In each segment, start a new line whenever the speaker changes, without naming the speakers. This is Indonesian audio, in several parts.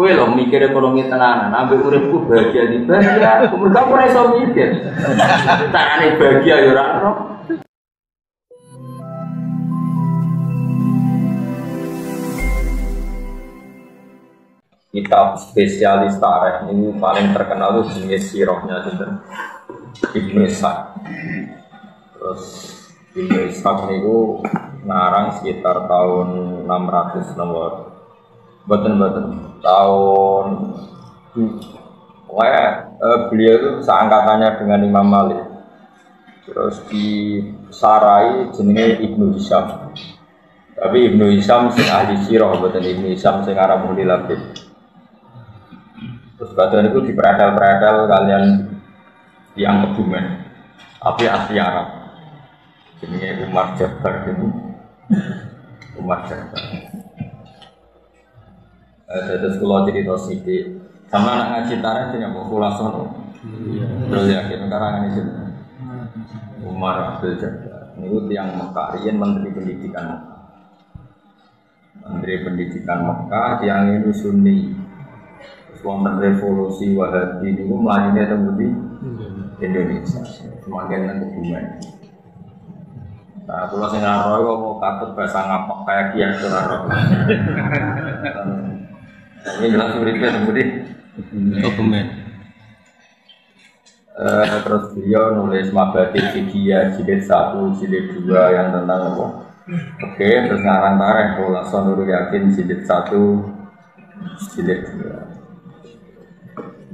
Kowe lho mikir ekonomi tenanan, ambek uripku bahagia di bahagia, kemudian ora iso mikir. Carane bahagia ya ora ono. Kitab spesialis tarikh ini paling terkenal itu jenis sirahnya sinten Ibnu Ishaq. Terus Ibnu Ishaq niku ngarang sekitar tahun 600 nomor boten tahun beliau itu seangkatannya dengan Imam Malik. Terus di sarai jenenge Ibnu Hisham. Tapi Ibnu Hisham sing ahli sirah boten Ibnu Hisham sing arep muni labib. Terus badan itu diperadal-peradal kalian yang kebumen, tapi asli Arab. Ini Umar Jabbar itu, Umar Jabbar. Terus kalau cerita sedikit, sama anak ngaji tarikh tidak mau pulang sono. Terus yakin karangan itu Umar Abdul Jabbar. Ini yang Mekah, Rian Menteri Pendidikan Mekah. Menteri Pendidikan Mekah yang ini Sunni. Wonten revolusi Wahabi itu melayani temu di Indonesia, semakin kebumen. Nah, kalau saya ngaroy kok mau katut bahasa ngapak kayak kiai suraro. Ini jelas berita temu di kebumen. Terus beliau nulis Mabadik Fikiyah jilid 1, jilid 2 yang tentang apa? Oke, terus ngarang tarikh Khulasan Nurul Yakin jilid 1, jilid 2.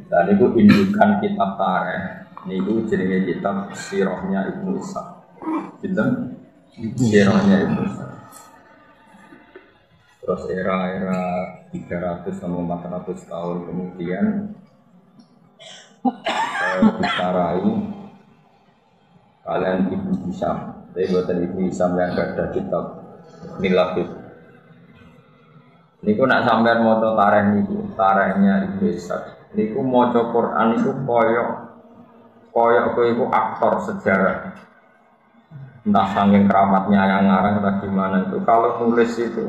Dan itu indukan kitab tarikh. Ini jenenge kitab sirahnya Ibnu Ishaq. Sinten? Sirahnya Ibnu Ishaq. Terus era-era 300 sampai 400 tahun kemudian disarai kalian Ibnu Hisham. Tapi buatan Ibnu Hisham yang ada kitab Nilafid. Niku nak sampean maca tarikh niku, tarikhnya Ibnu Ishaq. Niku maca Quran niku koyok kowe iku aktor sejarah. Entah saking keramatnya yang ngarang atau gimana itu. Kalau nulis itu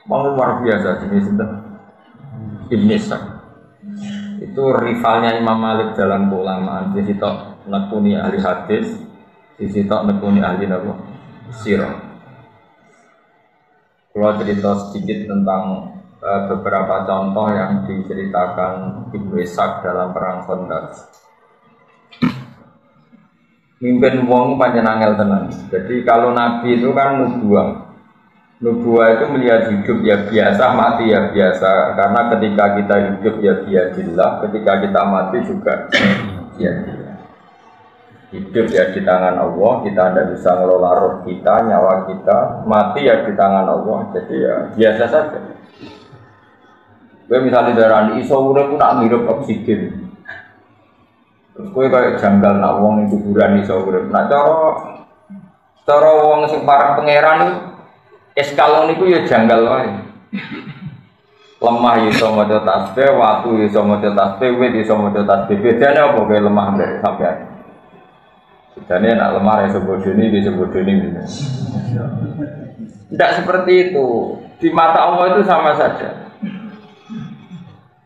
luar biasa jenis itu. Ibnu Ishaq. Itu rivalnya Imam Malik dalam keulamaan. Di situ nekuni ahli hadis, di situ nekuni ahli apa? Sirah. Kalau cerita sedikit tentang beberapa contoh yang diceritakan Ibnu Ishaq dalam perang Khandaq. Mimpin wong pancen angel tenan. Jadi kalau nabi itu kan nubuah. Nubuah itu melihat hidup ya biasa, mati ya biasa. Karena ketika kita hidup ya biadillah, ketika kita mati juga ya hidup ya di tangan Allah, kita tidak bisa ngelola roh kita, nyawa kita, mati ya di tangan Allah. Jadi ya biasa saja. Gue misalnya darah di iso urip ku nak ngirup oksigen. Terus gue kayak janggal nak wong ning kuburan iso urip. Nah cara wong sing para pangeran eskalon niku ya janggal wae. Lemah iso maca tasbih, watu iso maca tasbih, wit iso maca tasbih. Bedane apa kayak lemah mbek sampean? Bedane nak lemah iso bodoni iso bodoni. Tidak seperti itu. Di mata Allah itu sama saja.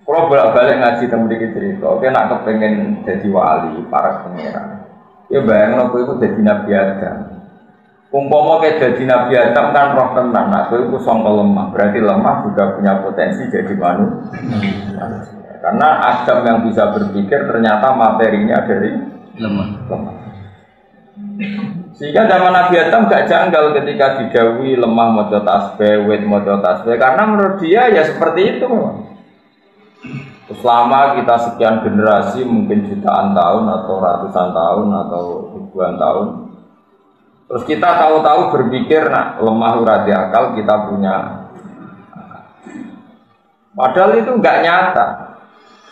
Kalau bolak-balik ngaji temu dikit cerita, oke nak kepengen jadi wali, para pangeran. Ya bayang aku itu jadi Nabi Adam. Umpama kayak jadi Nabi Adam kan roh tenan, aku itu songkol lemah. Berarti lemah juga punya potensi jadi manusia. Karena Adam yang bisa berpikir ternyata materinya dari lemah. Sehingga zaman Nabi Adam gak janggal ketika didhawuhi lemah maca tasbih, wit maca tasbih. Karena menurut dia ya seperti itu. Selama kita sekian generasi, mungkin jutaan tahun atau ratusan tahun atau ribuan tahun, terus kita tahu-tahu berpikir, nah lemah urati akal, kita punya. Padahal itu nggak nyata.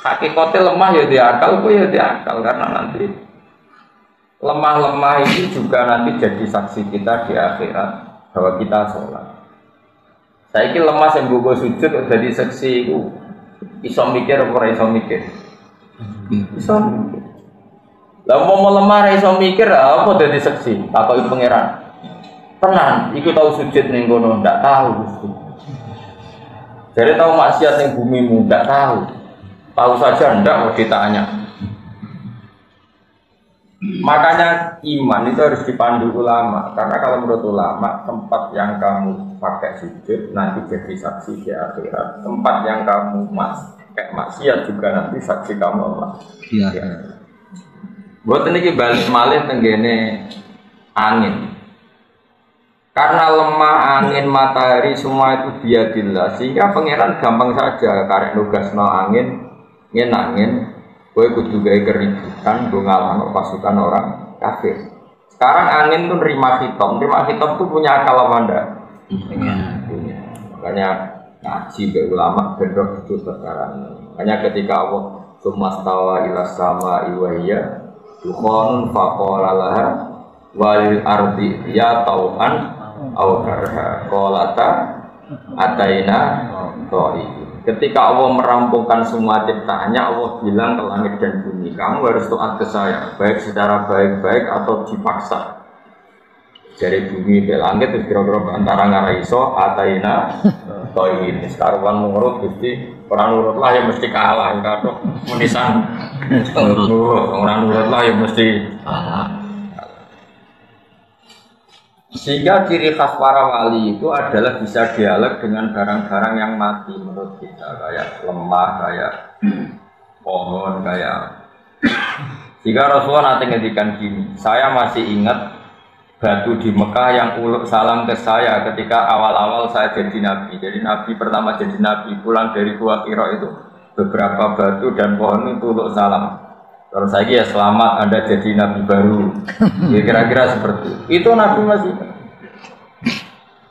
Hakikatnya lemah ya di akal, ya di akal karena nanti lemah-lemah ini juga nanti jadi saksi kita di akhirat bahwa kita sholat. Saya kira lemah yang gue sujud jadi saksi itu. Iso mikir apa iso mikir? Iso mikir. Lah mau lemah iso mikir apa dadi seksi? Takoki pangeran. Tenan, iku tau sujud ning kono ndak tahu Gusti. Jadi tahu maksiat yang bumimu, tidak tahu. Tahu saja tidak mau ditanya. Makanya iman itu harus dipandu ulama. Karena kalau menurut ulama, tempat yang kamu pakai sujud nanti jadi saksi di akhirat. Tempat yang kamu pakai maksiat juga nanti saksi kamu Allah. Iya. Ya. Buat ini balik malih tenggene angin. Karena lemah angin, matahari semua itu biadillah, sehingga pangeran gampang saja karek nugasno angin, angin, kowe kudu gawe keributan, go ngalahno pasukan orang kafir. Sekarang angin tuh nerima khitab tuh punya akal apa ndak? Punya. Makanya ngaji be ulama gendong itu sekarang. Makanya ketika Allah sumastawa ila sama iwaya dukhon faqala laha wal ardi ya tau'an au karha qalata ataina thoi. Ketika Allah merampungkan semua ciptaannya, Allah bilang ke langit dan bumi, kamu harus taat ke saya, baik secara baik-baik atau dipaksa. Dari bumi ke langit itu kira-kira antara ngaraiso ataina thoi ini. Sekarang nurut Gusti, orang nurut lah ya mesti kalah karo munisan. Orang nurut lah ya mesti kalah. Sehingga ciri khas para wali itu adalah bisa dialog dengan barang-barang yang mati menurut kita, kayak lemah, kayak pohon, kayak. Jika Rasulullah nanti ngedikan gini, saya masih ingat batu di Mekah yang uluk salam ke saya ketika awal-awal saya jadi nabi. Jadi nabi pertama jadi nabi pulang dari Gua Hira itu beberapa batu dan pohon itu uluk salam. Kalau saya ya selamat Anda jadi nabi baru. Ya kira-kira seperti itu nabi masih.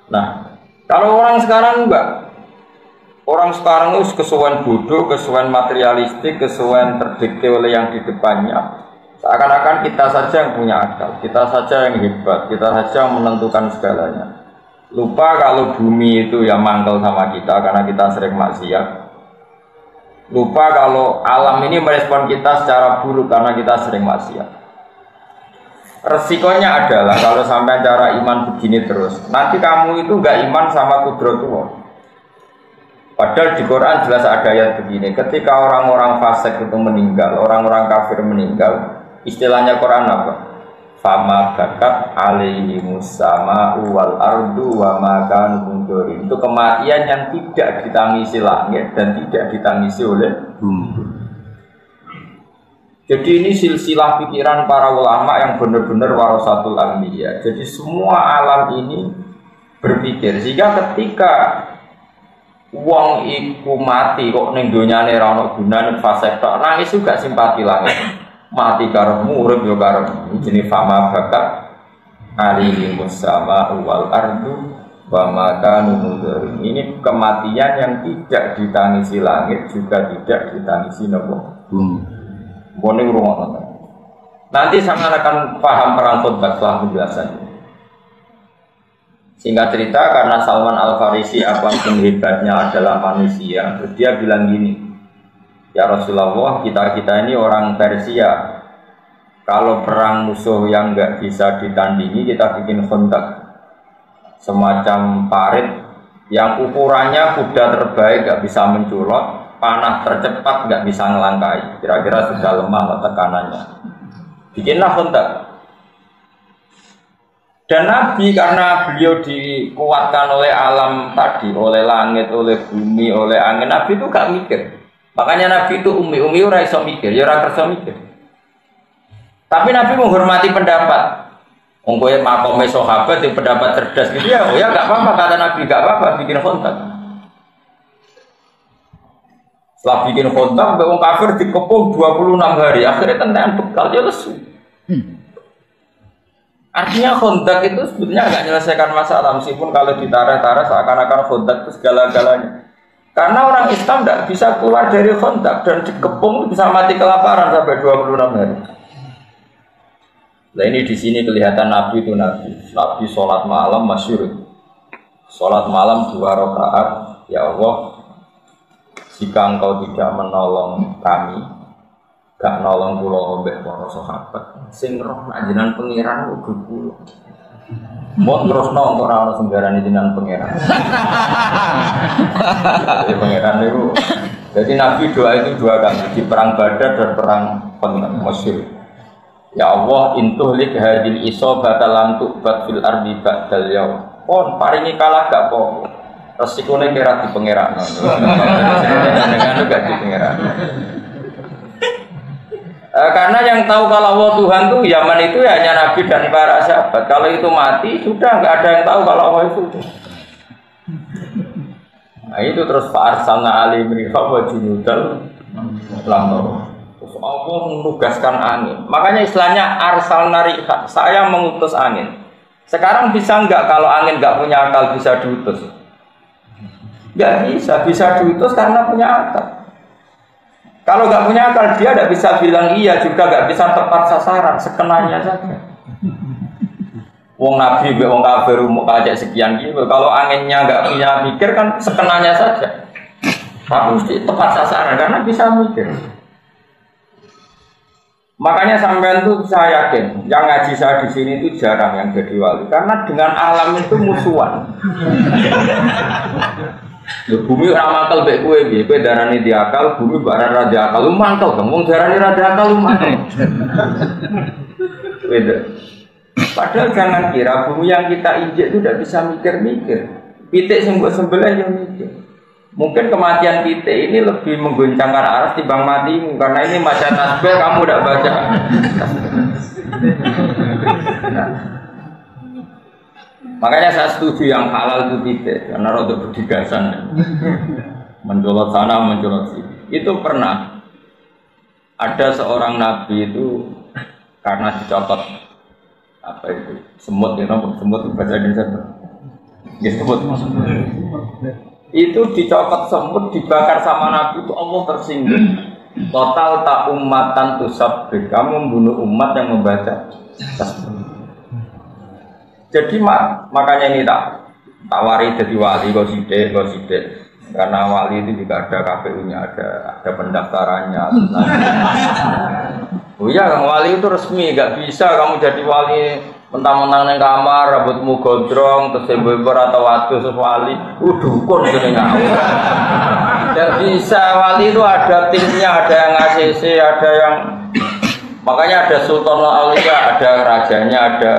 Nah, kalau orang sekarang enggak. Orang sekarang itu kesuwen bodoh, kesuwen materialistik, kesuwen terdikte oleh yang di depannya. Seakan-akan kita saja yang punya akal, kita saja yang hebat, kita saja yang menentukan segalanya. Lupa kalau bumi itu yang mangkel sama kita karena kita sering maksiat. Lupa kalau alam ini merespon kita secara buruk karena kita sering maksiat. Resikonya adalah kalau sampai cara iman begini terus, nanti kamu itu enggak iman sama kudratullah. Padahal di Quran jelas ada ayat begini, ketika orang-orang fasik itu meninggal, orang-orang kafir meninggal, istilahnya Quran apa? Fama bakat alaihimus sama'u wal ardu wa ma kanu mundurin. Itu kematian yang tidak ditangisi langit dan tidak ditangisi oleh bumi. Jadi ini silsilah pikiran para ulama yang benar-benar warasatul anbiya. Jadi semua alam ini berpikir sehingga ketika wong iku mati kok ning donyane ra ono gunane fasik tok nangis juga simpati langit. Mati karepmu urip yo karepmu jenenge fama bakat alihi musama wal ardu wa ma kanu mundurin. Ini kematian yang tidak ditangisi langit juga tidak ditangisi nopo bumi. Nanti sama akan paham perang khutbah setelah penjelasannya. Singkat cerita, karena Salman Al-Farisi apapun hebatnya adalah manusia, terus dia bilang gini, ya Rasulullah, kita ini orang Persia. Kalau perang musuh yang nggak bisa ditandingi, kita bikin kontak. Semacam parit yang ukurannya kuda terbaik nggak bisa menculot, panah tercepat nggak bisa ngelangkai. Kira-kira sudah lemah tekanannya. Bikinlah kontak. Dan Nabi karena beliau dikuatkan oleh alam tadi, oleh langit, oleh bumi, oleh angin, Nabi itu gak mikir. Makanya Nabi itu umi ora iso mikir, ya ora kersa mikir. Tapi Nabi menghormati pendapat. Ongkoe makome sahabat yang pendapat cerdas gitu ya, oh ya gak apa-apa kata Nabi, gak apa-apa bikin kontak. Setelah bikin kontak, wong kafir dikepung 26 hari, akhirnya tentean bekal dia lesu. Artinya kontak itu sebetulnya nggak menyelesaikan masalah, meskipun kalau ditarik-tarik seakan-akan kontak itu segala-galanya. Karena orang Islam tidak bisa keluar dari kontak dan dikepung bisa mati kelaparan sampai 26 hari. Nah ini di sini kelihatan Nabi itu Nabi sholat malam masyhur. Sholat malam 2 rakaat, ya Allah, jika Engkau tidak menolong kami, gak nolong kula mbek para sahabat sing roh nak jenengan pangeran uga kula. Mau terusno kok ora ono sembarane jenengan pangeran. Jadi pangeran itu. Jadi Nabi doa itu 2 kali di perang Badar dan perang Masyur. Ya Allah, intuhlik hadil isobata lam tu'bad fil ardi ba'dal yaum. Pon paringi kalah gak apa-apa. Resikone kira di pangeran. Dengan gak di pangeran. Karena yang tahu kalau Allah Tuhan itu Yaman itu ya hanya Nabi dan para sahabat. Kalau itu mati sudah nggak ada yang tahu kalau Allah itu. Nah itu terus Fa'arsalna alim rihab wa junudal lamur. Terus Allah menugaskan angin. Makanya istilahnya arsalna rihab. Saya mengutus angin. Sekarang bisa nggak kalau angin nggak punya akal bisa diutus? Nggak bisa. Bisa diutus karena punya akal. Kalau nggak punya akal dia tidak bisa bilang iya juga nggak bisa tepat sasaran sekenanya saja. Wong Nabi, wong kafir mau kajak sekian gitu. Kalau anginnya nggak punya mikir kan sekenanya saja. Tapi mesti tepat sasaran karena bisa mikir. Makanya sampean tuh saya yakin yang ngaji saya di sini itu jarang yang jadi wali karena dengan alam itu musuhan. Bumi ora mantel mek kowe piye? Kowe darani diakal, bumi barang ra diakal, lu mantel dong. Wong darani ra diakal lu mantel. Beda. Padahal jangan kira bumi yang kita injek itu tidak bisa mikir-mikir. Pitik sing mbok sembelih yo mikir. Mungkin kematian pitik ini lebih menggoncangkan aras timbang matimu karena ini maca tasbih kamu tidak baca. Makanya saya setuju yang halal itu tidak, karena roda berdigasan, mencolot sana, mencolot sini. Itu pernah ada seorang nabi itu karena dicopot apa itu semut, ya semut bahasa Indonesia, ya semut. Itu dicopot semut, dibakar sama nabi itu Allah tersinggung. Total tak umatan tusabbih, kamu membunuh umat yang membaca tasbih. Jadi makanya ini tak wari jadi wali goside. Karena wali itu juga ada KPU-nya, ada pendaftarannya. Oh iya, Kang wali itu resmi, gak bisa kamu jadi wali mentang-mentang nang kamar, rambutmu gondrong, terus sember atau waktu wali, dukun gitu ngawur. Gak bisa, wali itu ada timnya, ada yang ACC, ada yang makanya ada Sultan Aulia, ada rajanya, ada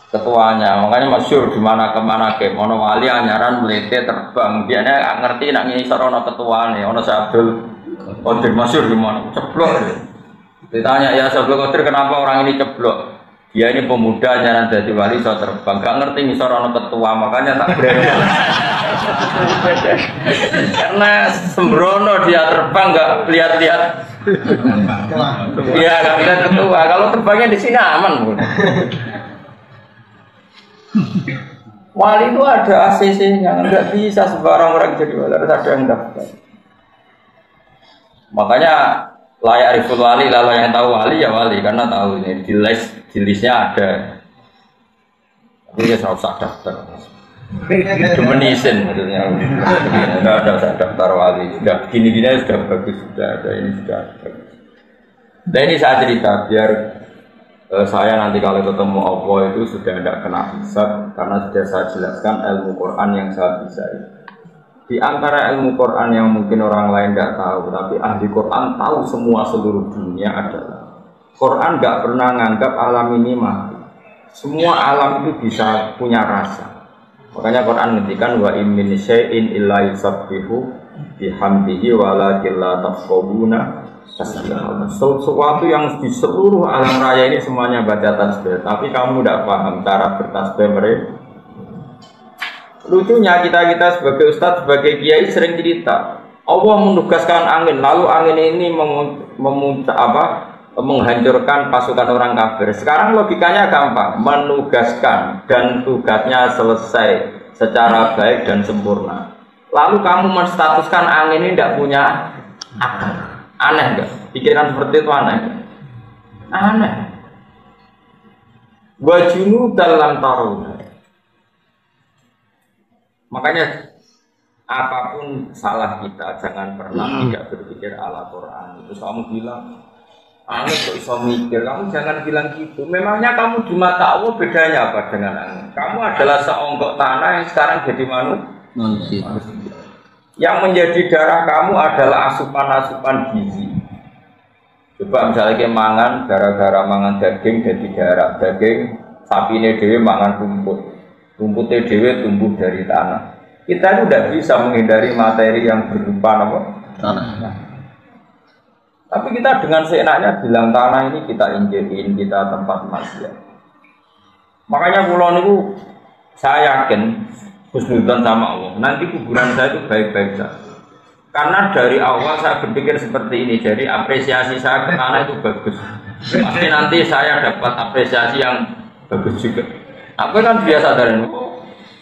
ketuanya. Makanya masyhur di mana kemana ke ono wali anyaran melete terbang biasanya nggak ngerti nak ngisor ono ketuane ono Abdul Qadir masyhur di mana ceblok ditanya ya Abdul Qadir kenapa orang ini ceblok dia ini pemuda anyaran jadi wali so terbang nggak ngerti ngisor ono ketua makanya tak berani karena sembrono dia terbang nggak lihat-lihat iya nggak lihat ketua kalau terbangnya di sini aman pun. Wali itu ada ACC-nya, nggak bisa sembarang orang jadi wali, harus ada yang daftar. Makanya layak riful wali, kalau yang tahu wali ya wali, karena tahu ini di listnya ada. Tapi ya usah daftar. Cuma izin maksudnya, nggak ada daftar wali. Sudah gini-gini sudah bagus, sudah ada ini sudah bagus. Dan ini saya cerita biar saya nanti kalau ketemu Allah itu sudah tidak kena hisab karena sudah saya jelaskan ilmu Quran yang saya bisa. Di antara ilmu Quran yang mungkin orang lain tidak tahu, tapi ahli Quran tahu semua seluruh dunia adalah Quran tidak pernah menganggap alam ini mati. Semua alam itu bisa punya rasa. Makanya Quran ngendikan wa in min syai'in illa yusabbihu bihamdihi walakin la tafqahuna. Sesuatu yang di seluruh alam raya ini semuanya baca tasbih, tapi kamu tidak paham cara bertasbih mereka. Lucunya kita sebagai ustadz, sebagai kiai sering cerita Allah menugaskan angin, lalu angin ini menghancurkan pasukan orang kafir. Sekarang logikanya gampang, menugaskan dan tugasnya selesai secara baik dan sempurna. Lalu kamu menstatuskan angin ini tidak punya akal. Aneh enggak? Pikiran seperti itu aneh. Aneh. Wajunu dalam taruna. Makanya apapun salah kita jangan pernah tidak berpikir ala Quran. Itu kamu bilang Angin kok iso mikir, kamu jangan bilang gitu. Memangnya kamu di mata Allah bedanya apa dengan angin? Kamu adalah seonggok tanah yang sekarang jadi manusia. Yang menjadi darah kamu adalah asupan-asupan gizi. Coba misalnya kayak mangan, gara-gara mangan daging jadi darah. Daging sapine dhewe mangan rumput. Rumputnya dhewe tumbuh dari tanah. Kita itu tidak bisa menghindari materi yang berupa apa? Tanah. Tapi kita dengan seenaknya bilang tanah ini kita injekin, kita tempat maksiat. Makanya pulau itu saya yakin husnudzon sama Allah. Nanti kuburan saya itu baik-baik saja. Karena dari awal saya berpikir seperti ini, jadi apresiasi saya ke tanah itu bagus. Pasti nanti saya dapat apresiasi yang bagus juga. Aku kan biasa dari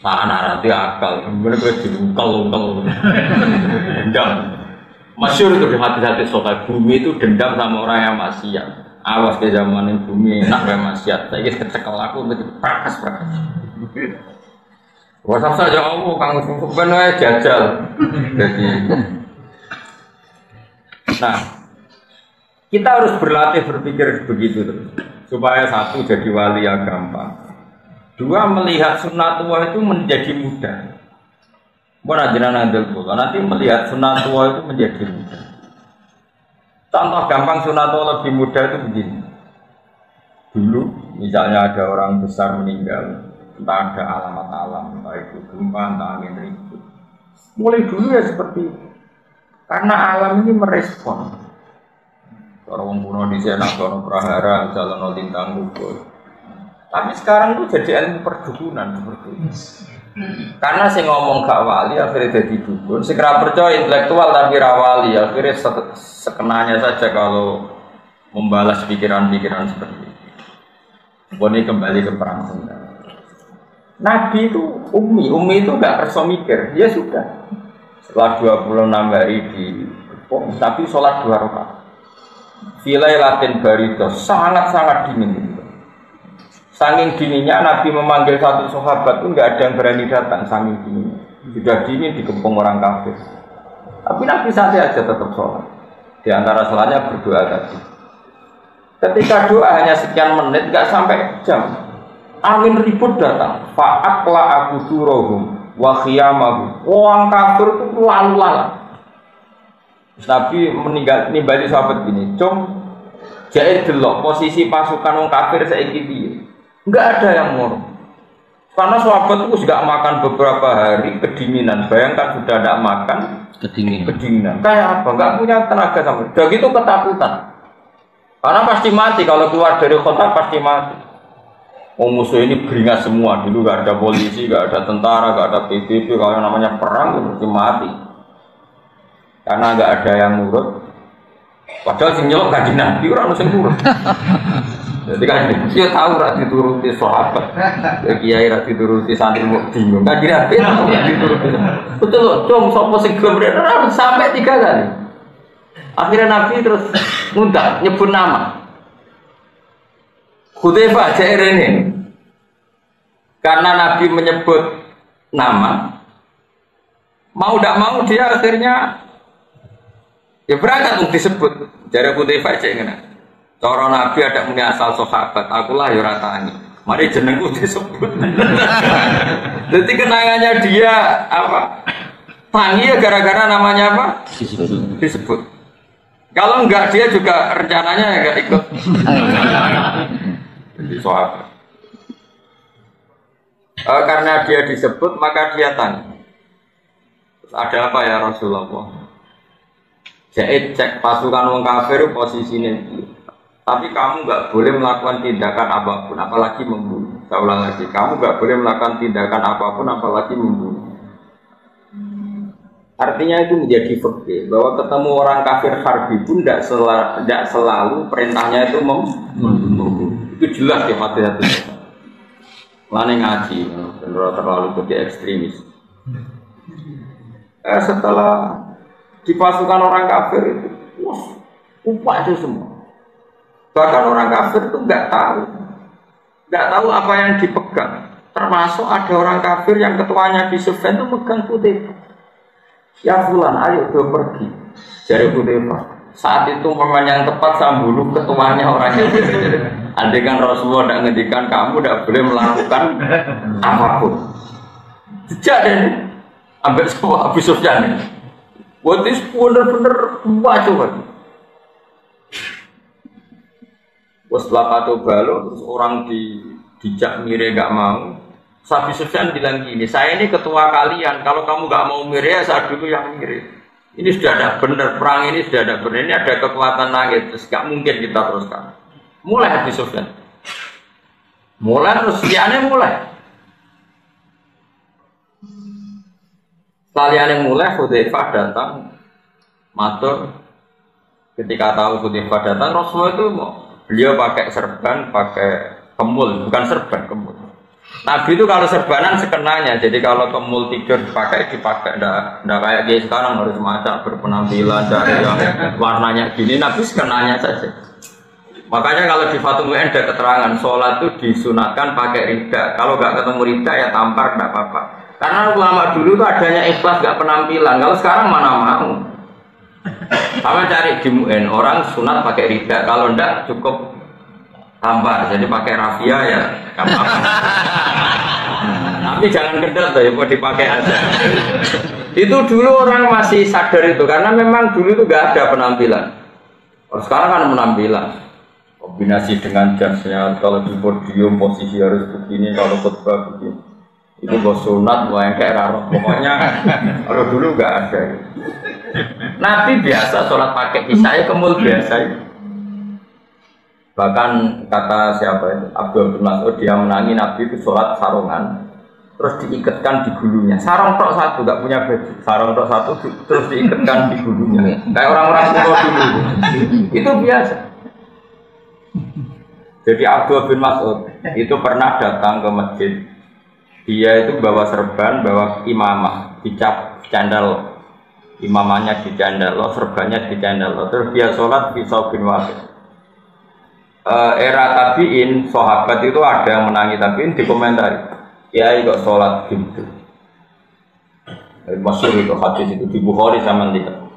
tanah nanti akal, bener-bener diungkal-ungkal. Dendam. Masyhur itu di hati-hati sokai bumi itu dendam sama orang yang maksiat. Awas ke zaman bumi enak kayak maksiat. Saya kira kecekel aku begitu prakas. Wasap saja kamu kang sebenarnya jajal. Jadi, nah kita harus berlatih berpikir begitu terus supaya satu jadi wali yang gampang. Dua melihat sunnatullah itu menjadi mudah. Nanti melihat sunatullah itu menjadi mudah. Contoh gampang sunatullah lebih mudah itu begini. Dulu misalnya ada orang besar meninggal, entah ada alamat alam, entah itu gempa, entah angin ribut. Mulai dulu ya seperti itu. Karena alam ini merespon. Orang kuno di sana, orang prahara, misalnya lintang gugur. Tapi sekarang itu jadi ilmu perdukunan seperti itu. Karena saya ngomong gak wali akhirnya jadi dukun. Segera percaya intelektual tapi rawali akhirnya sekenanya saja kalau membalas pikiran-pikiran seperti itu. Ini kembali ke perang Sunda. Nabi itu umi itu gak perso mikir. Dia sudah setelah 26 hari di tapi sholat 2 rakaat. Filai latin barito sangat-sangat dingin. Saking dinginnya Nabi memanggil satu sahabat itu nggak ada yang berani datang, saking dinginnya. Sudah dingin dikepung orang kafir. Tapi Nabi santai aja tetap sholat. Di antara sholatnya berdoa tadi. Ketika doa hanya sekian menit, nggak sampai jam. Angin ribut datang. Fa'akla aku surohum wa khiyamahum. Orang kafir itu lalu lalang. Nabi nimbali sahabat gini, "Cung, jahit delok posisi pasukan orang kafir saiki piye?" Enggak ada yang ngurung. Karena sahabat itu sudah makan beberapa hari kedinginan. Bayangkan sudah tidak makan kedinginan. Kayak apa? Enggak punya tenaga sama. Udah gitu ketakutan. Karena pasti mati kalau keluar dari kota pasti mati. Musuh ini beringas semua. Dulu enggak ada polisi, enggak ada tentara, enggak ada PBB. Kalau namanya perang itu pasti mati. Karena enggak ada yang nurut. Padahal sing nyelok kanjeng Nabi ora ono sing nurut. Jadi kan dia tahu rak dituruti sahabat, kiai rak dituruti santri mau bingung. Kan dia dituruti. Betul loh, dong sopo sing gelem sampai 3 kali. Akhirnya Nabi terus ngundang nyebut nama. Hudzaifah ini. Karena Nabi menyebut nama, mau tidak mau dia akhirnya ya berangkat untuk disebut. Jare Hudzaifah ngene. Cara Nabi ada muni asal sahabat, akulah ya ratani. Mari jenengku disebut. Jadi kenangannya dia apa? Tangi ya gara-gara namanya apa? Disebut. Kalau enggak dia juga rencananya enggak ikut. Jadi sahabat. Karena dia disebut maka dia tanya. Ada apa ya Rasulullah? Jadi cek pasukan wong kafir posisinya. Tapi kamu nggak boleh melakukan tindakan apapun, apalagi membunuh. Saya ulang lagi, kamu nggak boleh melakukan tindakan apapun, apalagi membunuh. Artinya itu menjadi fikih bahwa ketemu orang kafir harbi pun tidak selalu perintahnya itu membunuh. Itu jelas ya hati-hati. Lani ngaji, benar terlalu jadi ekstremis. Setelah dipasukan orang kafir itu, wah, upah itu semua. Bahkan orang kafir itu nggak tahu apa yang dipegang. Termasuk ada orang kafir yang ketuanya di Sufyan itu megang Hudzaifah. Ya fulan, ayo do pergi. Jari Hudzaifah, Saat itu momen yang tepat saya bunuh ketuanya orangnya. Andai kan Rasulullah tidak ngendikan kamu tidak boleh melakukan apapun. Sejak ini ambil semua Abu Sufyan. Buat itu benar-benar wajib. Setelah kata balo, terus orang dijak mire nggak mau. Abu Sufyan bilang gini, saya ini ketua kalian. Kalau kamu nggak mau mire, saya dulu yang mire. Ini sudah ada benar, perang ini sudah ada benar. Ini ada kekuatan langit, terus gak mungkin kita teruskan. Mulai Abu Sufyan. Mulai terus liane mulai. Setelah mulai, Hudzaifah datang, matur. Ketika tahu Hudzaifah datang, Rasulullah itu beliau pakai serban, pakai kemul, bukan serban, kemul. Nabi itu kalau serbanan sekenanya, jadi kalau kemul tidur dipakai, enggak kayak dia sekarang harus maca berpenampilan dari yang warnanya gini, Nabi sekenanya saja. Makanya kalau di Fathul Mu'in ada keterangan, sholat itu disunatkan pakai rida, kalau nggak ketemu rida ya tampar, enggak apa-apa. Karena ulama dulu itu adanya ikhlas, nggak penampilan, kalau sekarang mana mau. Sama cari di Mu'in, orang sunat pakai rida, kalau enggak cukup tampar, jadi pakai rafia ya gak apa-apa. Tapi jangan kendor tuh ya, mau dipakai aja. Itu dulu orang masih sadar itu, karena memang dulu itu gak ada penampilan. Kalau sekarang kan penampilan, kombinasi dengan jasnya, kalau di podium posisi harus begini, kalau khutbah begini. Itu bos sunat, yang kayak raro. Pokoknya kalau dulu gak ada. Nabi biasa sholat pakai isya, kemul biasa itu. Bahkan kata siapa itu, Abdul bin Mas'ud, dia menangi Nabi itu sholat sarungan, terus diikatkan di gulunya. Sarung tok satu, nggak punya baju. Sarung tok satu, terus diikatkan di gulunya. Kayak orang-orang kuno dulu. Itu biasa. Jadi Abdul bin Mas'ud itu pernah datang ke masjid. Dia itu bawa serban, bawa imamah, dicap candal. Imamahnya di candal, serbannya di candal. Terus dia sholat di Saubin Wahid. Era tabiin, sahabat itu ada yang menangi tabiin di komentari. Kiai kok sholat gitu. Masyhur itu hadis itu di Bukhari sama lihat.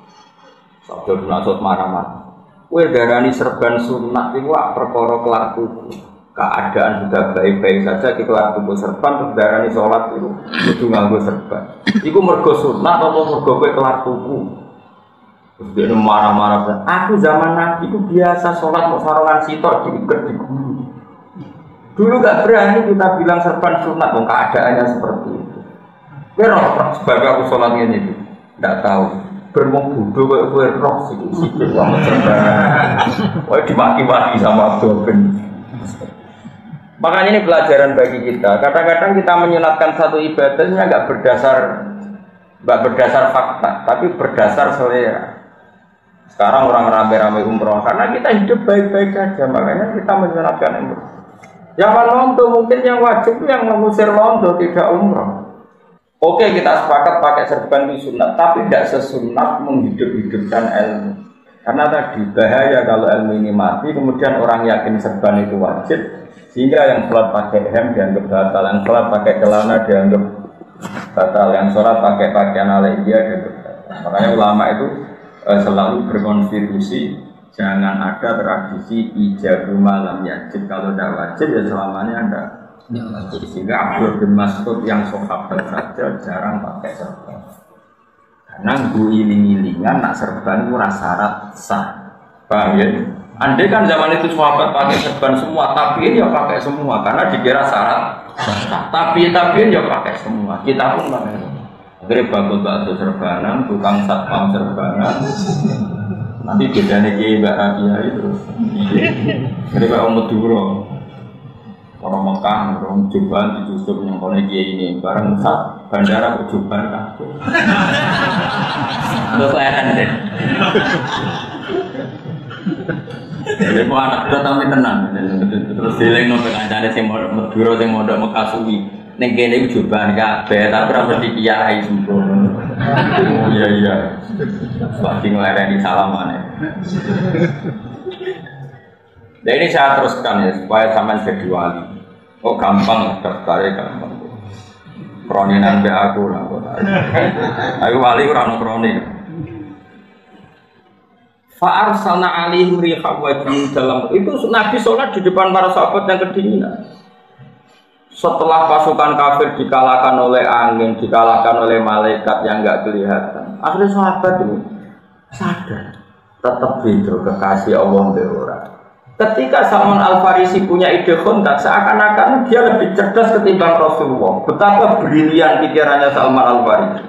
Abdul bin Mas'ud marah-marah. Kowe darani serban sunat iku perkara kelaku. Keadaan sudah baik-baik saja ki kelaku serban terus darani sholat itu kudu nganggo serban. Iku mergo sunat apa mergo kowe kelakuku? Terus dia marah-marah, aku zaman Nabi itu biasa sholat mau sarungan sitok diikat di gulu. Dulu gak berani kita bilang serban sunat, keadaannya seperti itu. Berapa sebagai aku sholat ini itu, tidak tahu. Bermong bodoh kayak gue roh sih, sama serban. Wah dimaki-maki sama Abdul bin. Makanya ini pelajaran bagi kita. Kadang-kadang kita menyunatkan satu ibadahnya nggak berdasar fakta, tapi berdasar selera. Sekarang orang rame-rame umroh karena kita hidup baik-baik saja, makanya kita menyunatkan umroh. Zaman londo mungkin yang wajib yang mengusir londo tidak umroh. Oke, kita sepakat pakai serban itu sunat, tapi tidak sesunat menghidup-hidupkan ilmu. Karena tadi bahaya kalau ilmu ini mati, kemudian orang yakin serban itu wajib, sehingga yang sholat pakai hem dianggap batal, yang sholat pakai celana dianggap batal, yang sholat pakai pakaian alaiya dianggap batal. Makanya ulama itu selalu berkonstitusi jangan ada tradisi ijab malam yajib, kalau tidak wajib ya selamanya ada. Sehingga Abdul bin Mas'ud yang sahabat saja jarang pakai serban karena iling-ilingan nak serban itu syarat sah. Paham ya? Andai kan zaman itu sahabat pakai serban semua, tapi ya pakai semua karena dikira syarat sah. Tapi ya pakai semua, kita pun pakai. Akhirnya bakul-bakul serbanan, tukang satpam serbanan. Nanti bedanya kiai Mbak Rabia itu. Akhirnya Pak Meduro, orang Mekah, orang Jombang ditusuk yang konek kiai ini. Barang saat bandara ke Jombang kabeh. Terus leren deh. Jadi mau anak udah tapi tenang. Terus dileng nombek ancane sing Meduro sing mondok Mekah suwi. Neng kene iku Jombang kabeh, tapi ora mesti kiai sembrono. Oh iya. Pasti ngelereni salamane. Nah ini saya teruskan ya supaya sampean jadi wali. Oh gampang daftarnya gampang. Kroninan be aku lah. Aku wali ora ono kroni. Fa'arsalna alaihim riha wa dalam itu Nabi sholat di depan para sahabat yang kedinginan. Setelah pasukan kafir dikalahkan oleh angin, dikalahkan oleh malaikat yang enggak kelihatan. Akhirnya sahabat itu sadar, tetap beda kekasih Allah orang. Ketika Salman Al-Farisi punya ide kontak, seakan-akan dia lebih cerdas ketimbang Rasulullah. Betapa brilian pikirannya Salman Al-Farisi.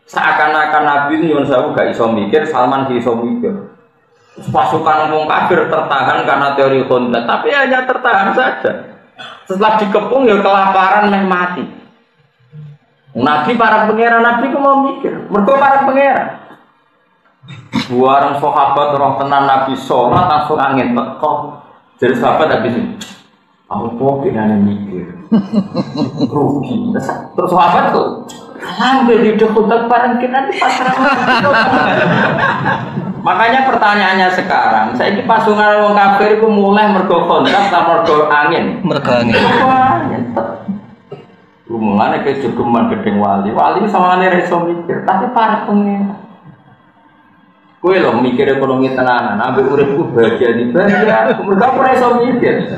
Seakan-akan Nabi itu Yunus Abu gak iso mikir, Salman iso mikir. Pasukan umum kafir tertahan karena teori kontak, tapi hanya tertahan saja. Setelah dikepung ya kelaparan meh mati. Nabi para pangeran Nabi itu mau mikir, mergo para pangeran. Buarang sahabat roh tenan Nabi sholat langsung angin teko. Jadi sahabat habis ini. Aku kok kena mikir. Rugi. Terus sahabat tuh sampai di dekat barang kita di pasar. Makanya pertanyaannya sekarang, saya ini pasungan orang kafir itu mulai mergo kontrak sama mergo angin. Mergo angin. Mulanya ke jogeman gedeng wali sama ane reso mikir, tapi para pengen. Kue loh mikir ekonomi tenanan, ambil uripku bahagia di bahagia, mereka reso mikir.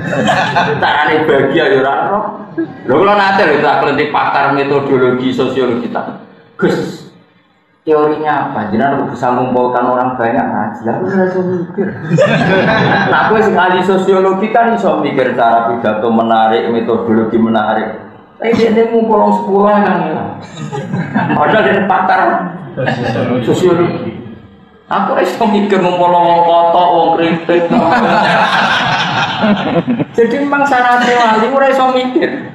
Tak ane bahagia yurano. Lo kalau nanti kita kelentik pakar metodologi sosiologi kita, Gus. Teorinya apa? Jangan aku bisa mengumpulkan orang banyak ngaji. Aku reso mikir. Nah, aku sekali sosiologi kan bisa mikir cara pidato menarik, metodologi menarik. Dia ngumpul 10 kan ya. Padahal dia pakar sosiologi. Aku reso mikir ngumpul wong kotok, wong kritik. Jadi memang syaratnya wali aku reso mikir.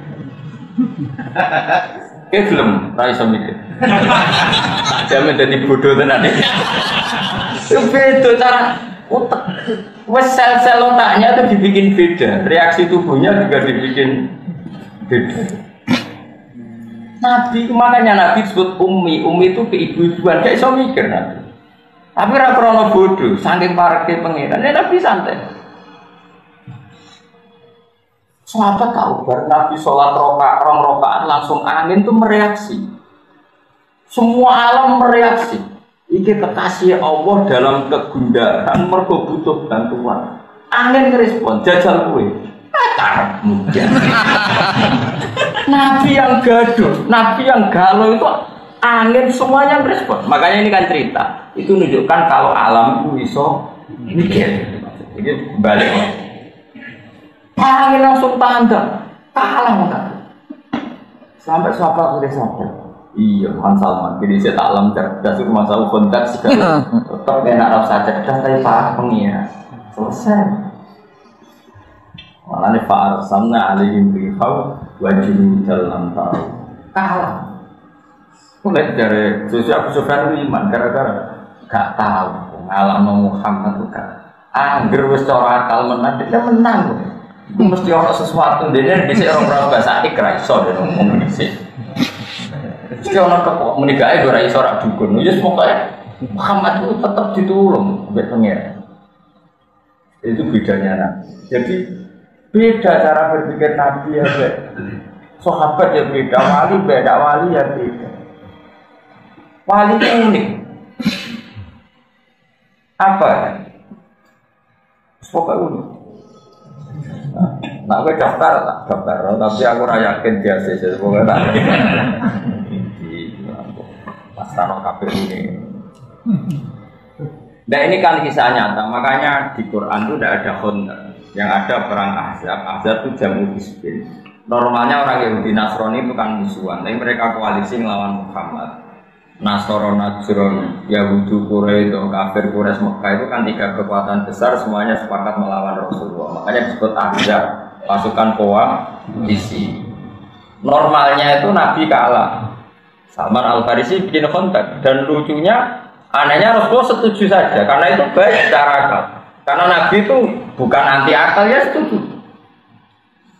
Belum reso mikir. Jangan jadi bodoh tenan. Itu beda cara otak. Wes sel-sel otaknya itu dibikin beda. Reaksi tubuhnya juga dibikin beda. Nabi, makanya Nabi disebut ummi. Ummi itu keibu-ibuan, gak iso mikir Nabi. Tapi ra krono bodoh, saking pareke pengiran. Nabi santai. Sahabat tahu, bar Nabi sholat rakaat langsung angin itu mereaksi. Semua alam mereaksi. Iki kekasih Allah dalam kegundahan mergo butuh bantuan. Angin ngerespon, jajal kowe. Mungkin. Nabi yang gaduh, Nabi yang galau itu angin semuanya merespon. Makanya ini kan cerita. Itu menunjukkan kalau alam itu bisa mikir. Ini balik. Angin langsung tanda, kalah enggak? Sampai siapa udah sadar. Iya, Han Salman. Jadi saya tak alam cerdas itu masalah konteks segala. Tetap enak rasa cerdas tapi para pengira. Selesai. Malah nih Pak Arsamna alaihim rihau wajib dalam tahu kalah. Mulai dari sosial Sufyan iman gara-gara gak tahu ngalam Muhammad itu kan. Angger wis cara akal menang dia menang. Itu mesti orang sesuatu dia di orang bahasa ikra iso dia ngomong dhisik. Mesti orang kok menikahe ora iso ora dukun. Ya pokoke Muhammad itu tetap ditulung mbek pengen. Itu bedanya nah. Jadi beda cara berpikir Nabi ya beda, sahabat ya beda, wali ya beda. Wali unik. Apa? Pokoknya unik. Nah, gue daftar, tapi aku yakin dia sih, pokoknya tak. Di Pasrano kafir ini. Nah ini kan kisah nyata, makanya di Quran itu tidak ada khondak. Yang ada perang Ahzab. Ahzab itu jamu Hizbin. Normalnya orang Yahudi Nasrani itu kan musuhan, tapi mereka koalisi melawan Muhammad. Nasoro, Najron, Yahudi, Quraisy, kafir Quraisy Mekah itu kan 3 kekuatan besar semuanya sepakat melawan Rasulullah. Makanya disebut Ahzab, pasukan koalisi. Normalnya itu Nabi kalah. Salman Al-Farisi bikin kontak dan lucunya, anehnya Rasulullah setuju saja karena itu baik secara akal. Karena Nabi itu bukan anti akal, ya setuju.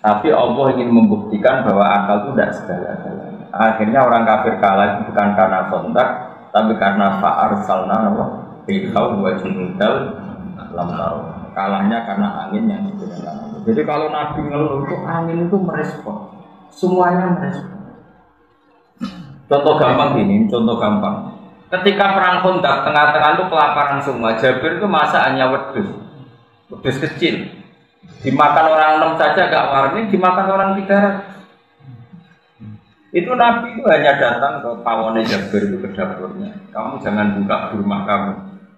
Tapi Allah ingin membuktikan bahwa akal itu tidak segala-galanya. Akhirnya orang kafir kalah itu bukan karena kontak, tapi karena fa'arsalna rihau wa junudal lam taru. Kalahnya karena angin yang digunakan. Jadi kalau Nabi ngeluh itu angin itu merespon. Semuanya merespon. Contoh gampang gini, contoh gampang. Ketika perang Khandaq tengah-tengah itu kelaparan semua. Jabir itu masakannya wedhus kecil. Dimakan orang 6 saja gak warni, dimakan orang 300. Itu Nabi itu hanya datang ke pawone Jabir itu ke dapurnya. Kamu jangan buka di rumah kamu.